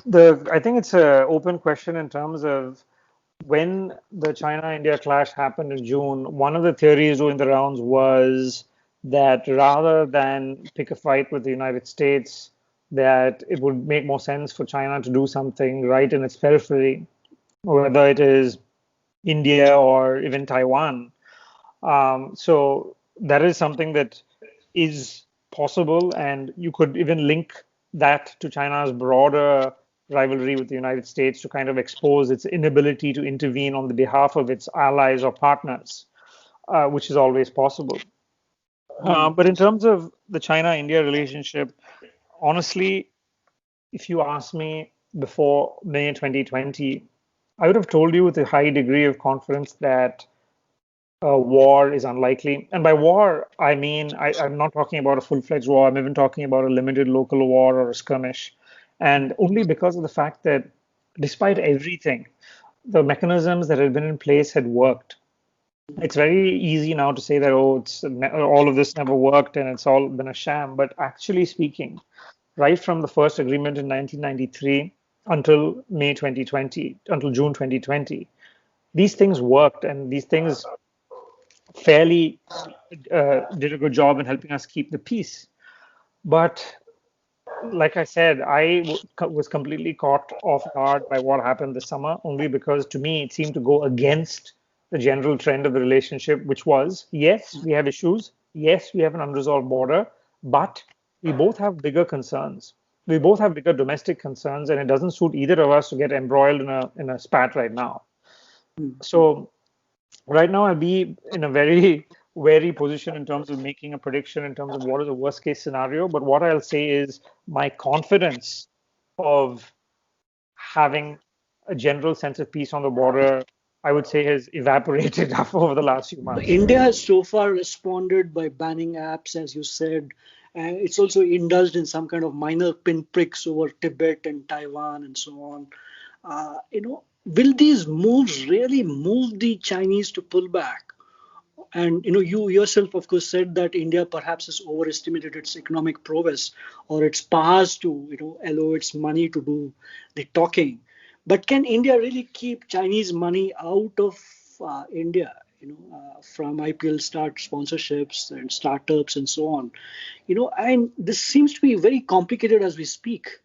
I think it's an open question in terms of when the China-India clash happened in June. One of the theories doing the rounds was that rather than pick a fight with the United States, that it would make more sense for China to do something right in its periphery, whether it is India or even Taiwan. So that is something that is possible, and you could even link that to China's broader rivalry with the United States to kind of expose its inability to intervene on the behalf of its allies or partners, which is always possible. But in terms of the China-India relationship, honestly, if you asked me before May 2020, I would have told you with a high degree of confidence that war is unlikely. And by war, I mean, I'm not talking about a full-fledged war. I'm even talking about a limited local war or a skirmish. And only because of the fact that despite everything, the mechanisms that had been in place had worked. It's very easy now to say that, all of this never worked and it's all been a sham. But actually speaking, right from the first agreement in 1993 until May 2020, until June 2020, these things worked, and these things fairly did a good job in helping us keep the peace. But like I said, was completely caught off guard by what happened this summer, only because to me it seemed to go against the general trend of the relationship, which was, yes, we have issues. Yes, we have an unresolved border, but we both have bigger concerns. We both have bigger domestic concerns, and it doesn't suit either of us to get embroiled in a spat right now. So right now, I'll be in a very wary position in terms of making a prediction in terms of what is the worst case scenario. But what I'll say is my confidence of having a general sense of peace on the border, I would say, has evaporated over the last few months. India has so far responded by banning apps, as you said. It's also indulged in some kind of minor pinpricks over Tibet and Taiwan and so on. Will these moves really move the Chinese to pull back? And you yourself, of course, said that India perhaps has overestimated its economic prowess or its powers to, allow its money to do the talking. But can India really keep Chinese money out of India? From IPL start sponsorships and startups and so on. And this seems to be very complicated as we speak.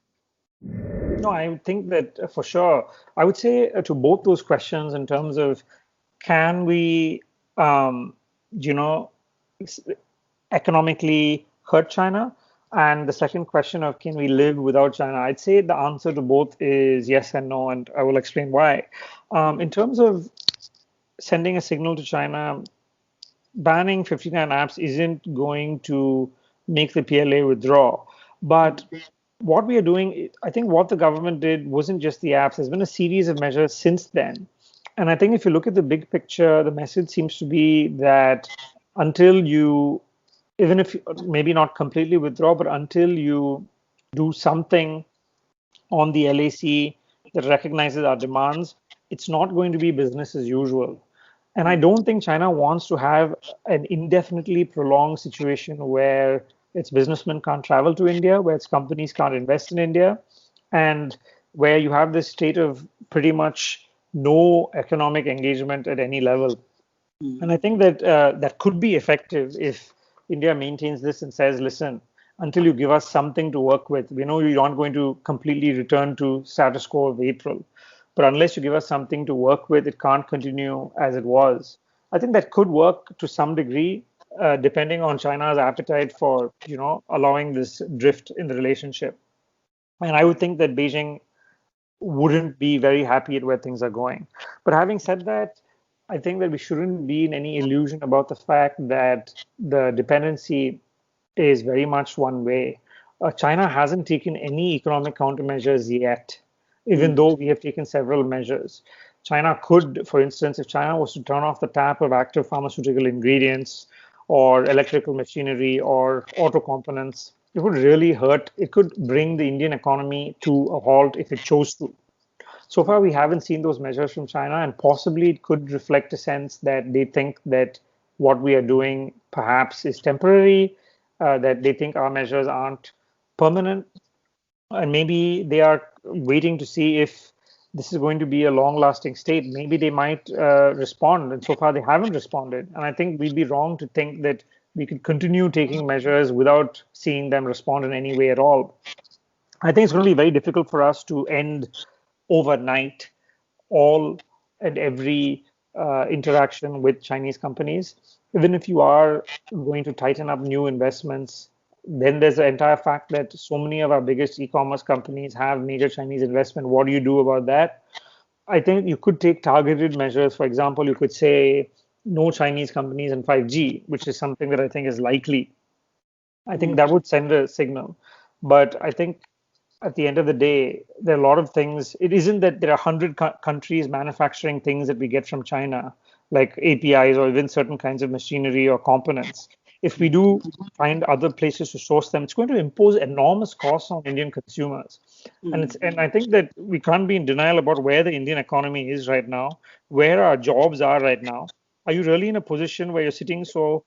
No, I think that for sure. I would say to both those questions in terms of can we, you know, s- economically hurt China? And the second question of can we live without China? I'd say the answer to both is yes and no, and I will explain why. In terms of sending a signal to China, banning 59 apps isn't going to make the PLA withdraw. But what we are doing, I think what the government did wasn't just the apps. There's been a series of measures since then. And I think if you look at the big picture, the message seems to be that until you, even if maybe not completely withdraw, but until you do something on the LAC that recognizes our demands, it's not going to be business as usual. And I don't think China wants to have an indefinitely prolonged situation where its businessmen can't travel to India, where its companies can't invest in India, and where you have this state of pretty much no economic engagement at any level. And I think that that could be effective if India maintains this and says, listen, until you give us something to work with, we know you're not going to completely return to status quo of April. But unless you give us something to work with, it can't continue as it was. I think that could work to some degree, depending on China's appetite for, allowing this drift in the relationship. And I would think that Beijing wouldn't be very happy at where things are going. But having said that, I think that we shouldn't be in any illusion about the fact that the dependency is very much one way. China hasn't taken any economic countermeasures yet, even though we have taken several measures. China could, for instance, if China was to turn off the tap of active pharmaceutical ingredients or electrical machinery or auto components, it would really hurt. It could bring the Indian economy to a halt if it chose to. So far, we haven't seen those measures from China, and possibly it could reflect a sense that they think that what we are doing perhaps is temporary, that they think our measures aren't permanent, and maybe they are waiting to see if this is going to be a long-lasting state. Maybe they might respond, and so far they haven't responded. And I think we'd be wrong to think that we could continue taking measures without seeing them respond in any way at all. I think it's going to be very difficult for us to end overnight all and every interaction with Chinese companies. Even if you are going to tighten up new investments, then there's the entire fact that so many of our biggest e-commerce companies have major Chinese investment. What do you do about that? I think you could take targeted measures. For example, you could say no Chinese companies in 5G, which is something that I think is likely. I think that would send a signal. But I think at the end of the day, there are a lot of things. It isn't that there are 100 countries manufacturing things that we get from China, like APIs or even certain kinds of machinery or components. If we do find other places to source them, it's going to impose enormous costs on Indian consumers. And I think that we can't be in denial about where the Indian economy is right now, where our jobs are right now. Are you really in a position where you're sitting so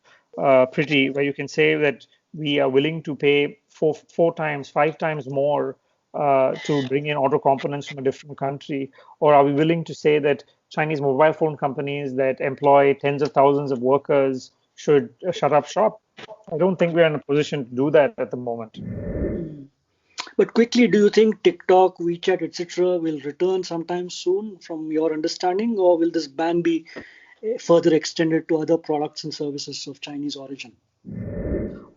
pretty, where you can say that we are willing to pay four times, five times more to bring in auto components from a different country? Or are we willing to say that Chinese mobile phone companies that employ tens of thousands of workers should shut up shop? I don't think we're in a position to do that at the moment. But quickly, do you think TikTok, WeChat, etc., will return sometime soon, from your understanding, or will this ban be further extended to other products and services of Chinese origin?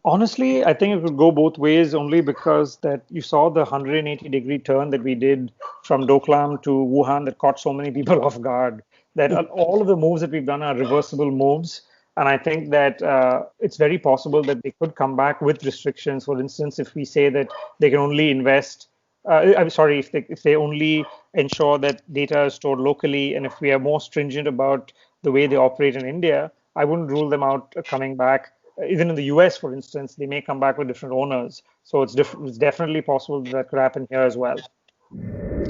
Honestly, I think it could go both ways only because that you saw the 180-degree turn that we did from Doklam to Wuhan that caught so many people off guard. That all of the moves that we've done are reversible moves. And I think that it's very possible that they could come back with restrictions. For instance, if we say that they can only invest, I'm sorry, if they only ensure that data is stored locally, and if we are more stringent about the way they operate in India, I wouldn't rule them out coming back. Even in the US, for instance, they may come back with different owners. So it's definitely possible that could happen here as well.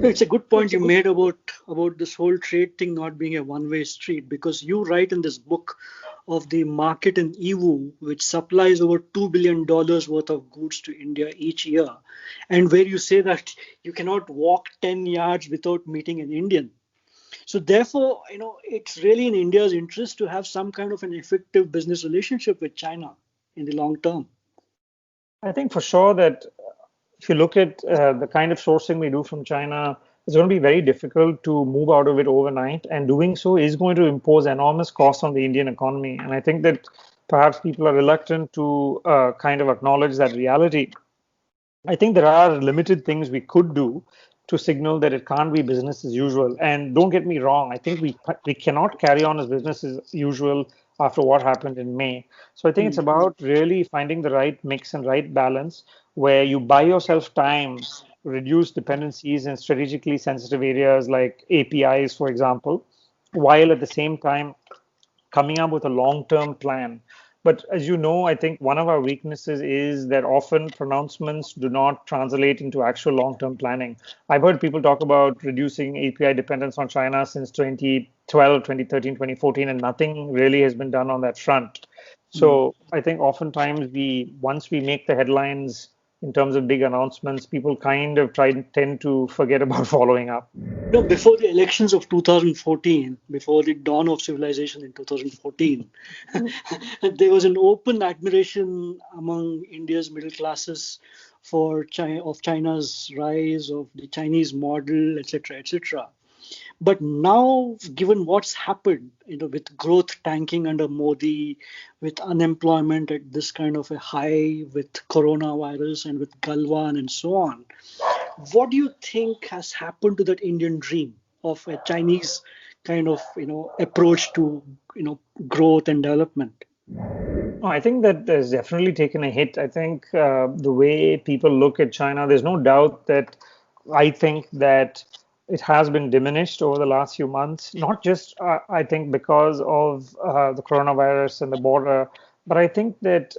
It's a good point you made about this whole trade thing not being a one-way street, because you write in this book of the market in EWU, which supplies over $2 billion worth of goods to India each year, and where you say that you cannot walk 10 yards without meeting an Indian. So therefore, it's really in India's interest to have some kind of an effective business relationship with China in the long term. I think for sure that if you look at the kind of sourcing we do from China, it's going to be very difficult to move out of it overnight. And doing so is going to impose enormous costs on the Indian economy. And I think that perhaps people are reluctant to kind of acknowledge that reality. I think there are limited things we could do to signal that it can't be business as usual. And don't get me wrong, I think we cannot carry on as business as usual after what happened in May. So I think it's Mm. about really finding the right mix and right balance where you buy yourself time to reduce dependencies in strategically sensitive areas like APIs, for example, while at the same time coming up with a long-term plan. But as you know, I think one of our weaknesses is that often pronouncements do not translate into actual long-term planning. I've heard people talk about reducing API dependence on China since 2012, 2013, 2014, and nothing really has been done on that front. Mm. So I think oftentimes once we make the headlines in terms of big announcements, people kind of tend to forget about following up. Before the elections of 2014, before the dawn of civilization in 2014, there was an open admiration among India's middle classes for China's rise, of the Chinese model, etc., etc. But now, given what's happened, with growth tanking under Modi, with unemployment at this kind of a high, with coronavirus and with Galwan and so on, what do you think has happened to that Indian dream of a Chinese kind of approach to growth and development? Oh, I think that has definitely taken a hit. I think the way people look at China, there's no doubt that I think that it has been diminished over the last few months, not just I think because of the coronavirus and the border, but I think that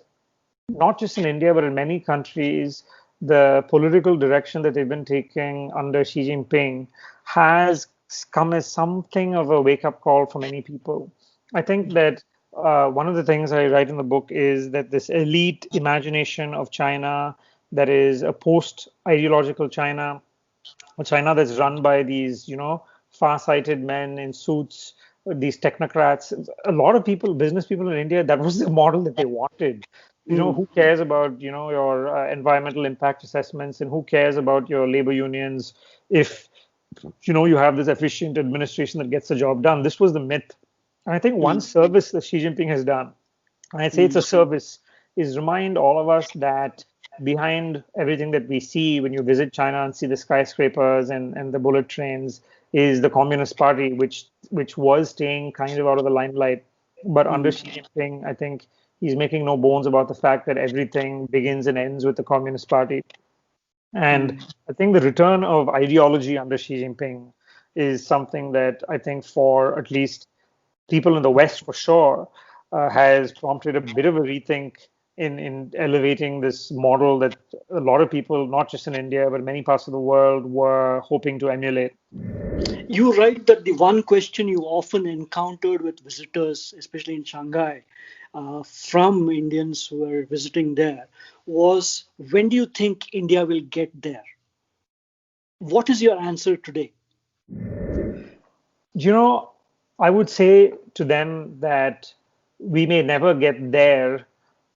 not just in India, but in many countries, the political direction that they've been taking under Xi Jinping has come as something of a wake-up call for many people. I think that one of the things I write in the book is that this elite imagination of China that is a post-ideological China, a China that's run by these, far-sighted men in suits, these technocrats. A lot of people, business people in India, that was the model that they wanted. Mm. Who cares about, your environmental impact assessments, and who cares about your labor unions if, you have this efficient administration that gets the job done. This was the myth. And I think one Mm. service that Xi Jinping has done, and I say it's a Mm. service, is remind all of us that behind everything that we see when you visit China and see the skyscrapers and the bullet trains is the Communist Party, which was staying kind of out of the limelight. But under Mm. Xi Jinping, I think he's making no bones about the fact that everything begins and ends with the Communist Party. And Mm. I think the return of ideology under Xi Jinping is something that I think for at least people in the West for sure has prompted a bit of a rethink in elevating this model that a lot of people, not just in India, but many parts of the world, were hoping to emulate. You write that the one question you often encountered with visitors, especially in Shanghai, from Indians who were visiting there, was, when do you think India will get there? What is your answer today? You know, I would say to them that we may never get there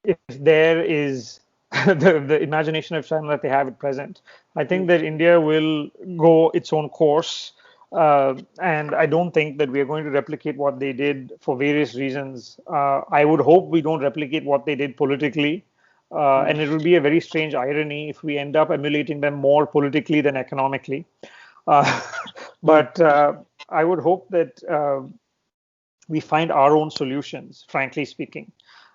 if there is the imagination of China that they have at present. I think Mm. that India will go its own course. And I don't think that we are going to replicate what they did for various reasons. I would hope we don't replicate what they did politically. And it would be a very strange irony if we end up emulating them more politically than economically. Uh, but I would hope that we find our own solutions, frankly speaking.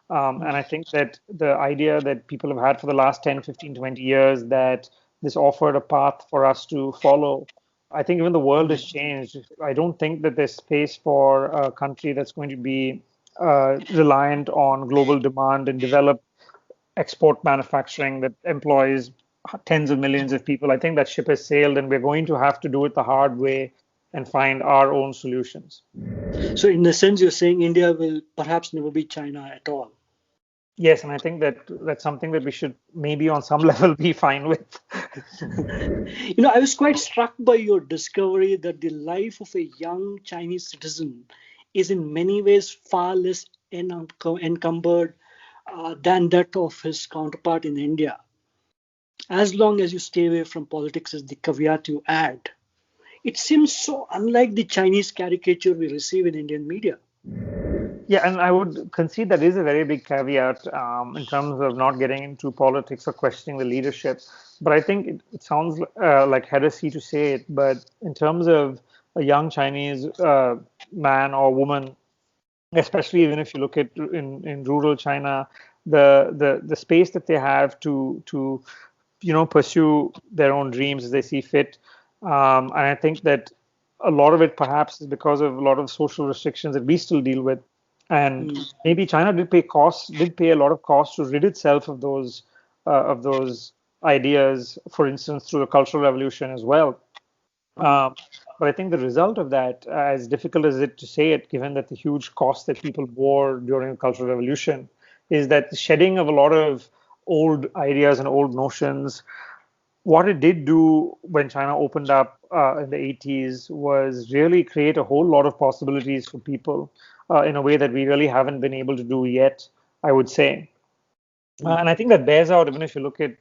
And I think that the idea that people have had for the last 10, 15, 20 years that this offered a path for us to follow, I think even the world has changed. I don't think that there's space for a country that's going to be reliant on global demand and develop export manufacturing that employs tens of millions of people. I think that ship has sailed, and we're going to have to do it the hard way and find our own solutions. So, in a sense, you're saying India will perhaps never be China at all. Yes, and I think that that's something that we should maybe on some level be fine with. I was quite struck by your discovery that the life of a young Chinese citizen is in many ways far less encumbered than that of his counterpart in India. As long as you stay away from politics, is the caveat you add. It seems so unlike the Chinese caricature we receive in Indian media. Yeah, and I would concede that is a very big caveat in terms of not getting into politics or questioning the leadership. But I think it sounds like heresy to say it. But in terms of a young Chinese man or woman, especially even if you look at in rural China, the space that they have to pursue their own dreams as they see fit, and I think that a lot of it perhaps is because of a lot of social restrictions that we still deal with, and maybe China did pay a lot of costs to rid itself of those ideas, for instance, through the Cultural Revolution as well. But I think the result of that, as difficult as it to say it, given that the huge cost that people bore during the Cultural Revolution, is that the shedding of a lot of old ideas and old notions. What it did do when China opened up in the 80s was really create a whole lot of possibilities for people in a way that we really haven't been able to do yet, I would say. And I think that bears out even if you look at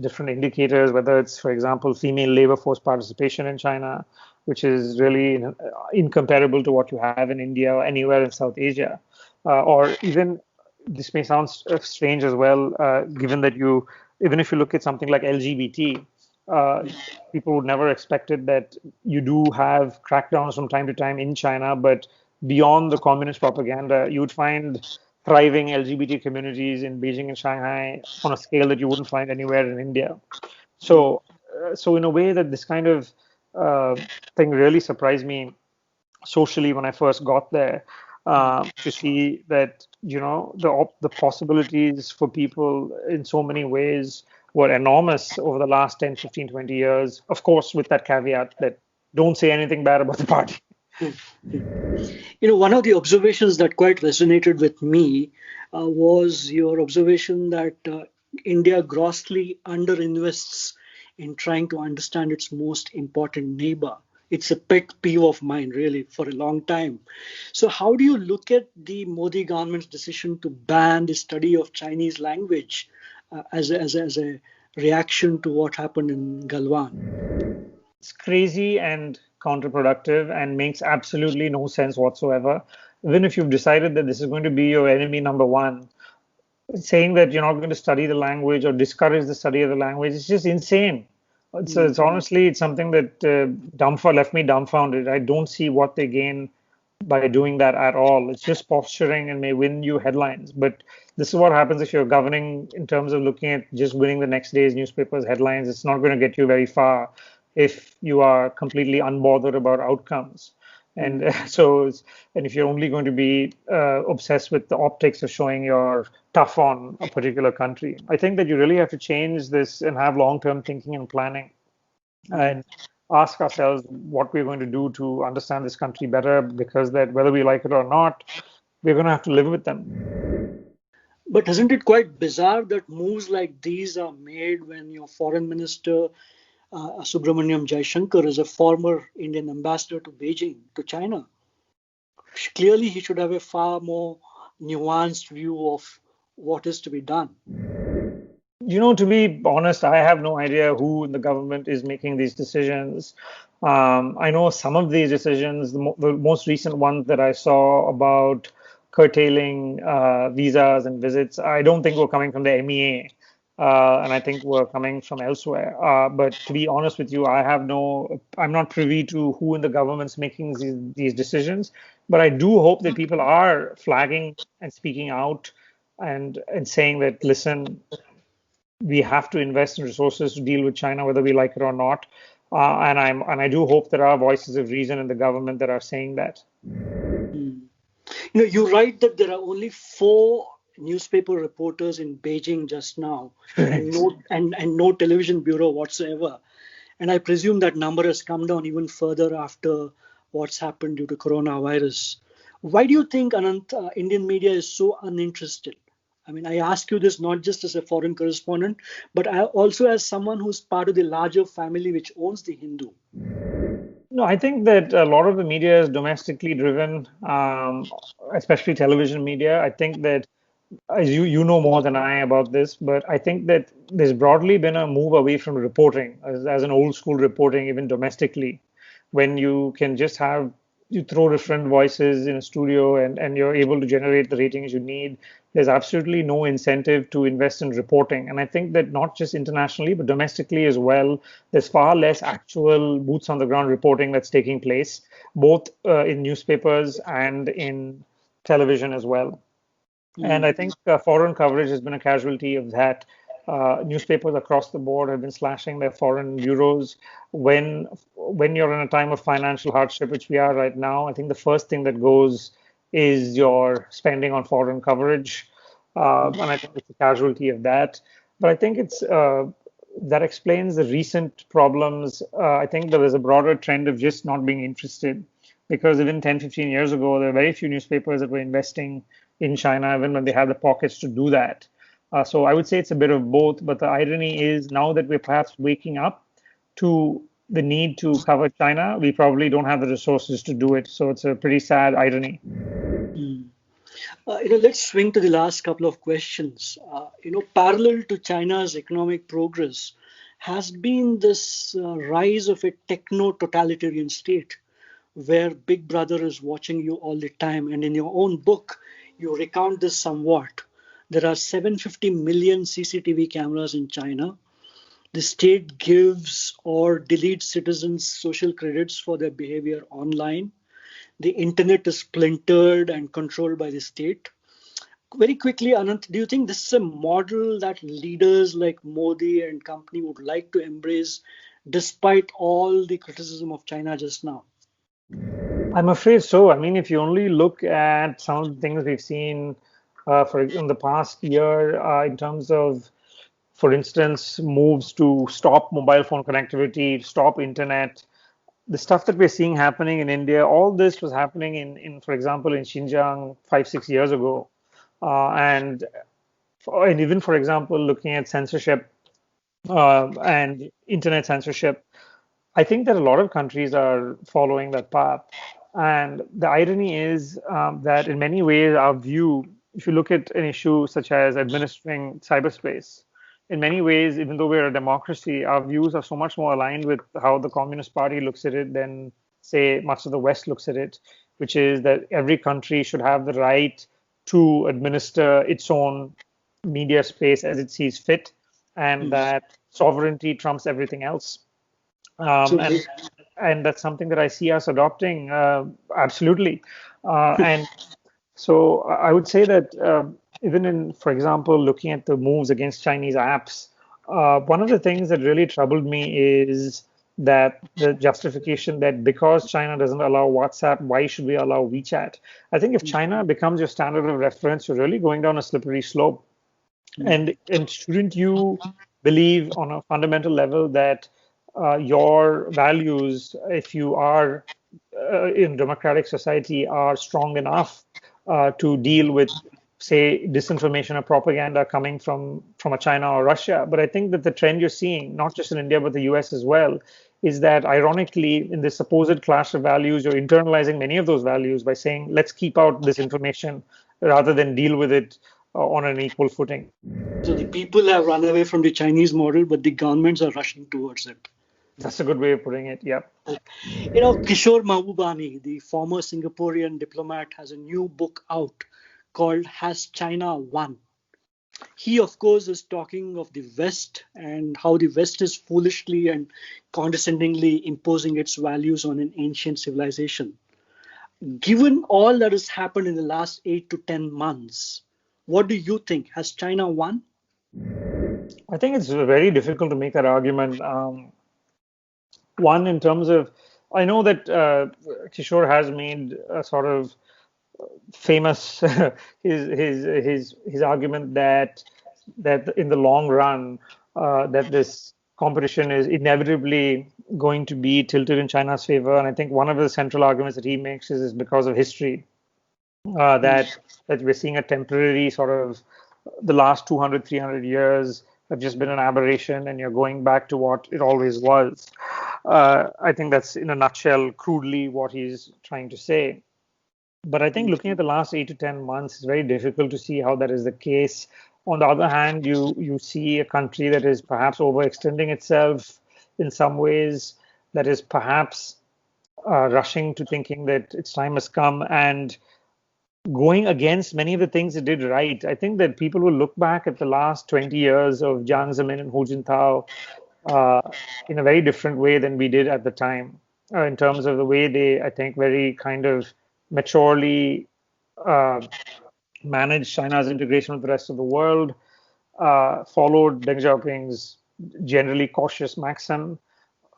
different indicators, whether it's, for example, female labor force participation in China, which is really incomparable to what you have in India or anywhere in South Asia, or even this may sound strange as well, given that even if you look at something like LGBT, uh, people would never expected that you do have crackdowns from time to time in China, but beyond the communist propaganda, you would find thriving LGBT communities in Beijing and Shanghai on a scale that you wouldn't find anywhere in India. So in a way that this kind of uh, thing really surprised me socially when I first got there, to see that the possibilities for people in so many ways were enormous over the last 10, 15, 20 years. Of course, with that caveat that don't say anything bad about the party. One of the observations that quite resonated with me was your observation that India grossly underinvests in trying to understand its most important neighbor. It's a pet peeve of mine, really, for a long time. So, how do you look at the Modi government's decision to ban the study of Chinese language as a reaction to what happened in Galwan? It's crazy and counterproductive and makes absolutely no sense whatsoever. Even if you've decided that this is going to be your enemy number one, saying that you're not going to study the language or discourage the study of the language is just insane. It's honestly, it's something that left me dumbfounded. I don't see what they gain by doing that at all. It's just posturing and may win you headlines. But this is what happens if you're governing in terms of looking at just winning the next day's newspapers headlines. It's not going to get you very far if you are completely unbothered about outcomes. And and if you're only going to be obsessed with the optics of showing you're tough on a particular country, I think that you really have to change this and have long-term thinking and planning, and ask ourselves what we're going to do to understand this country better, because that whether we like it or not, we're going to have to live with them. But isn't it quite bizarre that moves like these are made when your foreign minister, Subramaniam Jaishankar, is a former Indian ambassador to Beijing, to China? Clearly, he should have a far more nuanced view of what is to be done. To be honest, I have no idea who in the government is making these decisions. I know some of these decisions, the most recent ones that I saw about curtailing visas and visits. I don't think we're coming from the MEA, and I think we're coming from elsewhere. But to be honest with you, I'm not privy to who in the government's making these decisions. But I do hope that people are flagging and speaking out and saying that, listen, we have to invest in resources to deal with China, whether we like it or not. And I do hope there are voices of reason in the government that are saying that. You write that there are only four newspaper reporters in Beijing just now, and no television bureau whatsoever. And I presume that number has come down even further after what's happened due to coronavirus. Why do you think, Ananth, Indian media is so uninterested? I mean, I ask you this not just as a foreign correspondent, but also as someone who's part of the larger family which owns the Hindu. No, I think that a lot of the media is domestically driven, especially television media. I think that, as you know more than I about this, but I think that there's broadly been a move away from reporting as an old school reporting, even domestically, when you can just you throw different voices in a studio and you're able to generate the ratings you need. There's absolutely no incentive to invest in reporting. And I think that not just internationally, but domestically as well, there's far less actual boots on the ground reporting that's taking place, both in newspapers and in television as well. And I think foreign coverage has been a casualty of that. Newspapers across the board have been slashing their foreign bureaus. When you're in a time of financial hardship, which we are right now, I think the first thing that goes is your spending on foreign coverage, and I think it's a casualty of that. But I think it's that explains the recent problems. I think there was a broader trend of just not being interested, because even 10, 15 years ago, there were very few newspapers that were investing in China, even when they had the pockets to do that. So I would say it's a bit of both. But the irony is, now that we're perhaps waking up to the need to cover China, we probably don't have the resources to do it. So it's a pretty sad irony. Let's swing to the last couple of questions. Parallel to China's economic progress has been this rise of a techno-totalitarian state where Big Brother is watching you all the time. And in your own book, you recount this somewhat. There are 750 million CCTV cameras in China. The state gives or deletes citizens' social credits for their behavior online. The internet is splintered and controlled by the state. Very quickly, Ananth, do you think this is a model that leaders like Modi and company would like to embrace despite all the criticism of China just now? I'm afraid so. I mean, if you only look at some of the things we've seen in the past year in terms of, for instance, moves to stop mobile phone connectivity, stop internet, the stuff that we're seeing happening in India, all this was happening for example, in Xinjiang 5, 6 years ago. And even, for example, looking at censorship and internet censorship, I think that a lot of countries are following that path. And the irony is that in many ways, our view, if you look at an issue such as administering cyberspace, in many ways, even though we're a democracy, our views are so much more aligned with how the Communist Party looks at it than, say, much of the West looks at it, which is that every country should have the right to administer its own media space as it sees fit, and that sovereignty trumps everything else. And that's something that I see us adopting absolutely. And so I would say that even in, for example, looking at the moves against Chinese apps, one of the things that really troubled me is that the justification that because China doesn't allow WhatsApp, why should we allow WeChat? I think if China becomes your standard of reference, you're really going down a slippery slope. And shouldn't you believe on a fundamental level that your values, if you are in democratic society, are strong enough to deal with, say, disinformation or propaganda coming from a China or Russia? But I think that the trend you're seeing, not just in India but the US as well, is that ironically, in this supposed clash of values, you're internalizing many of those values by saying, let's keep out this information rather than deal with it on an equal footing. So the people have run away from the Chinese model, but the governments are rushing towards it. That's a good way of putting it. Yeah. Kishore Mahbubani, the former Singaporean diplomat, has a new book out called Has China Won? He, of course, is talking of the West and how the West is foolishly and condescendingly imposing its values on an ancient civilization. Given all that has happened in the last 8 to 10 months, what do you think? Has China won? I think it's very difficult to make that argument. One, in terms of, I know that Kishore has made a sort of famous his argument that in the long run that this competition is inevitably going to be tilted in China's favor, and I think one of the central arguments that he makes is because of history, that we're seeing a temporary sort of the last 200, 300 years have just been an aberration, and you're going back to what it always was. I think that's, in a nutshell, crudely what he's trying to say. But I think looking at the last 8 to 10 months, it's very difficult to see how that is the case. On the other hand, you see a country that is perhaps overextending itself in some ways, that is perhaps rushing to thinking that its time has come and going against many of the things it did right. I think that people will look back at the last 20 years of Jiang Zemin and Hu Jintao in a very different way than we did at the time, in terms of the way they, I think, very kind of maturely managed China's integration with the rest of the world, followed Deng Xiaoping's generally cautious maxim,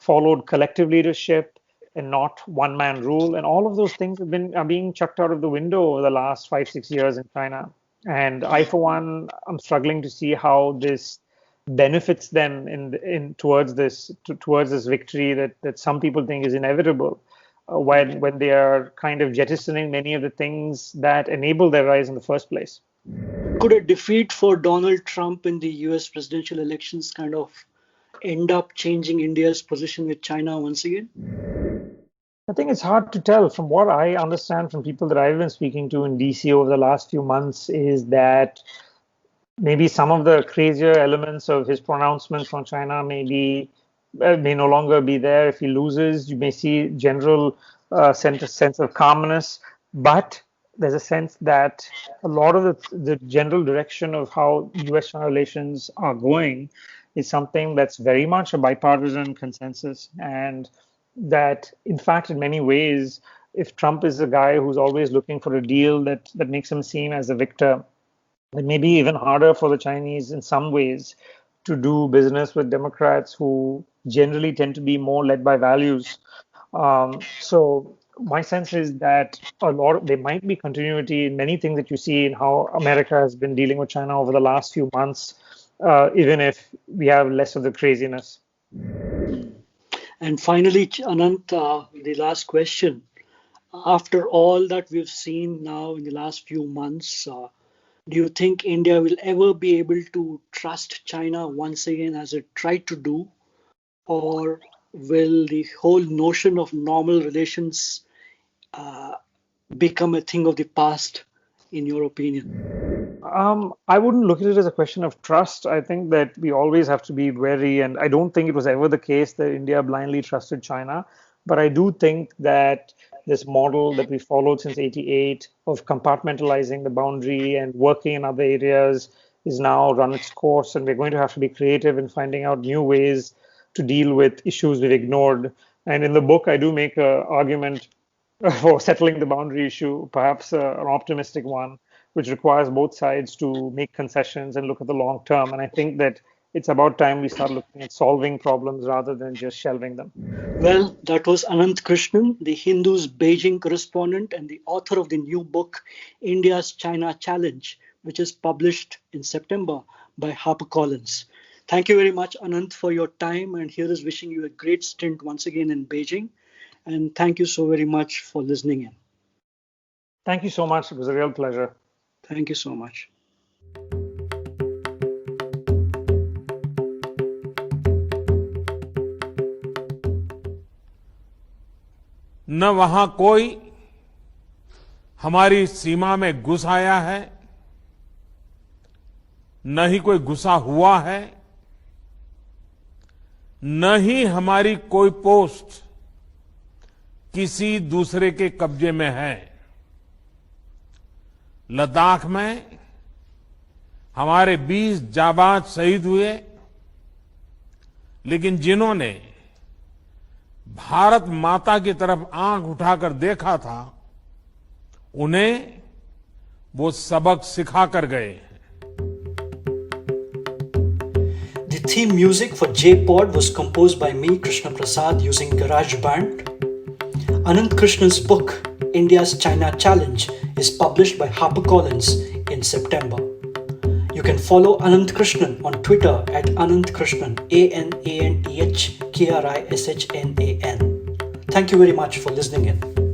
followed collective leadership and not one-man rule, and all of those things are being chucked out of the window over the last 5, 6 years in China. And I, for one, I'm struggling to see how this benefits them in towards this victory that some people think is inevitable, when they are kind of jettisoning many of the things that enable their rise in the first place. Could a defeat for Donald Trump in the US presidential elections kind of end up changing India's position with China once again? I think it's hard to tell. From what I understand from people that I've been speaking to in DC over the last few months, is that maybe some of the crazier elements of his pronouncements on China may no longer be there. If he loses, you may see general sense of calmness, but there's a sense that a lot of the general direction of how US-China relations are going is something that's very much a bipartisan consensus, and that, in fact, in many ways, if Trump is a guy who's always looking for a deal that makes him seem as a victor, it may be even harder for the Chinese in some ways to do business with Democrats who generally tend to be more led by values. So my sense is that there might be continuity in many things that you see in how America has been dealing with China over the last few months, even if we have less of the craziness. And finally, Ananth, the last question. After all that we've seen now in the last few months, do you think India will ever be able to trust China once again as it tried to do? Or will the whole notion of normal relations become a thing of the past, in your opinion? I wouldn't look at it as a question of trust. I think that we always have to be wary, and I don't think it was ever the case that India blindly trusted China. But I do think that this model that we followed since '88 of compartmentalizing the boundary and working in other areas is now run its course, and we're going to have to be creative in finding out new ways to deal with issues we've ignored. And in the book, I do make an argument for settling the boundary issue, perhaps an optimistic one, which requires both sides to make concessions and look at the long term. And I think that it's about time we start looking at solving problems rather than just shelving them. Well, that was Ananth Krishnan, the Hindu's Beijing correspondent and the author of the new book, India's China Challenge, which is published in September by HarperCollins. Thank you very much, Ananth, for your time. And here is wishing you a great stint once again in Beijing. And thank you so very much for listening in. Thank you so much. It was a real pleasure. Thank you so much. न वहां कोई हमारी सीमा में घुस आया है, न ही कोई घुसा हुआ है, न ही हमारी कोई पोस्ट किसी दूसरे के कब्जे में है। लद्दाख में हमारे 20 जाबाज शहीद हुए, लेकिन जिन्होंने भारत माता की तरफ आंख उठाकर देखा था, उन्हें वो सबक सिखा कर गए। The theme music for J-Pod was composed by me, Krishna Prasad, using GarageBand. Ananth Krishnan's book, India's China Challenge, is published by HarperCollins in September. You can follow Ananth Krishnan on Twitter at Ananth Krishnan, ANANTHKRISHNAN. Thank you very much for listening in.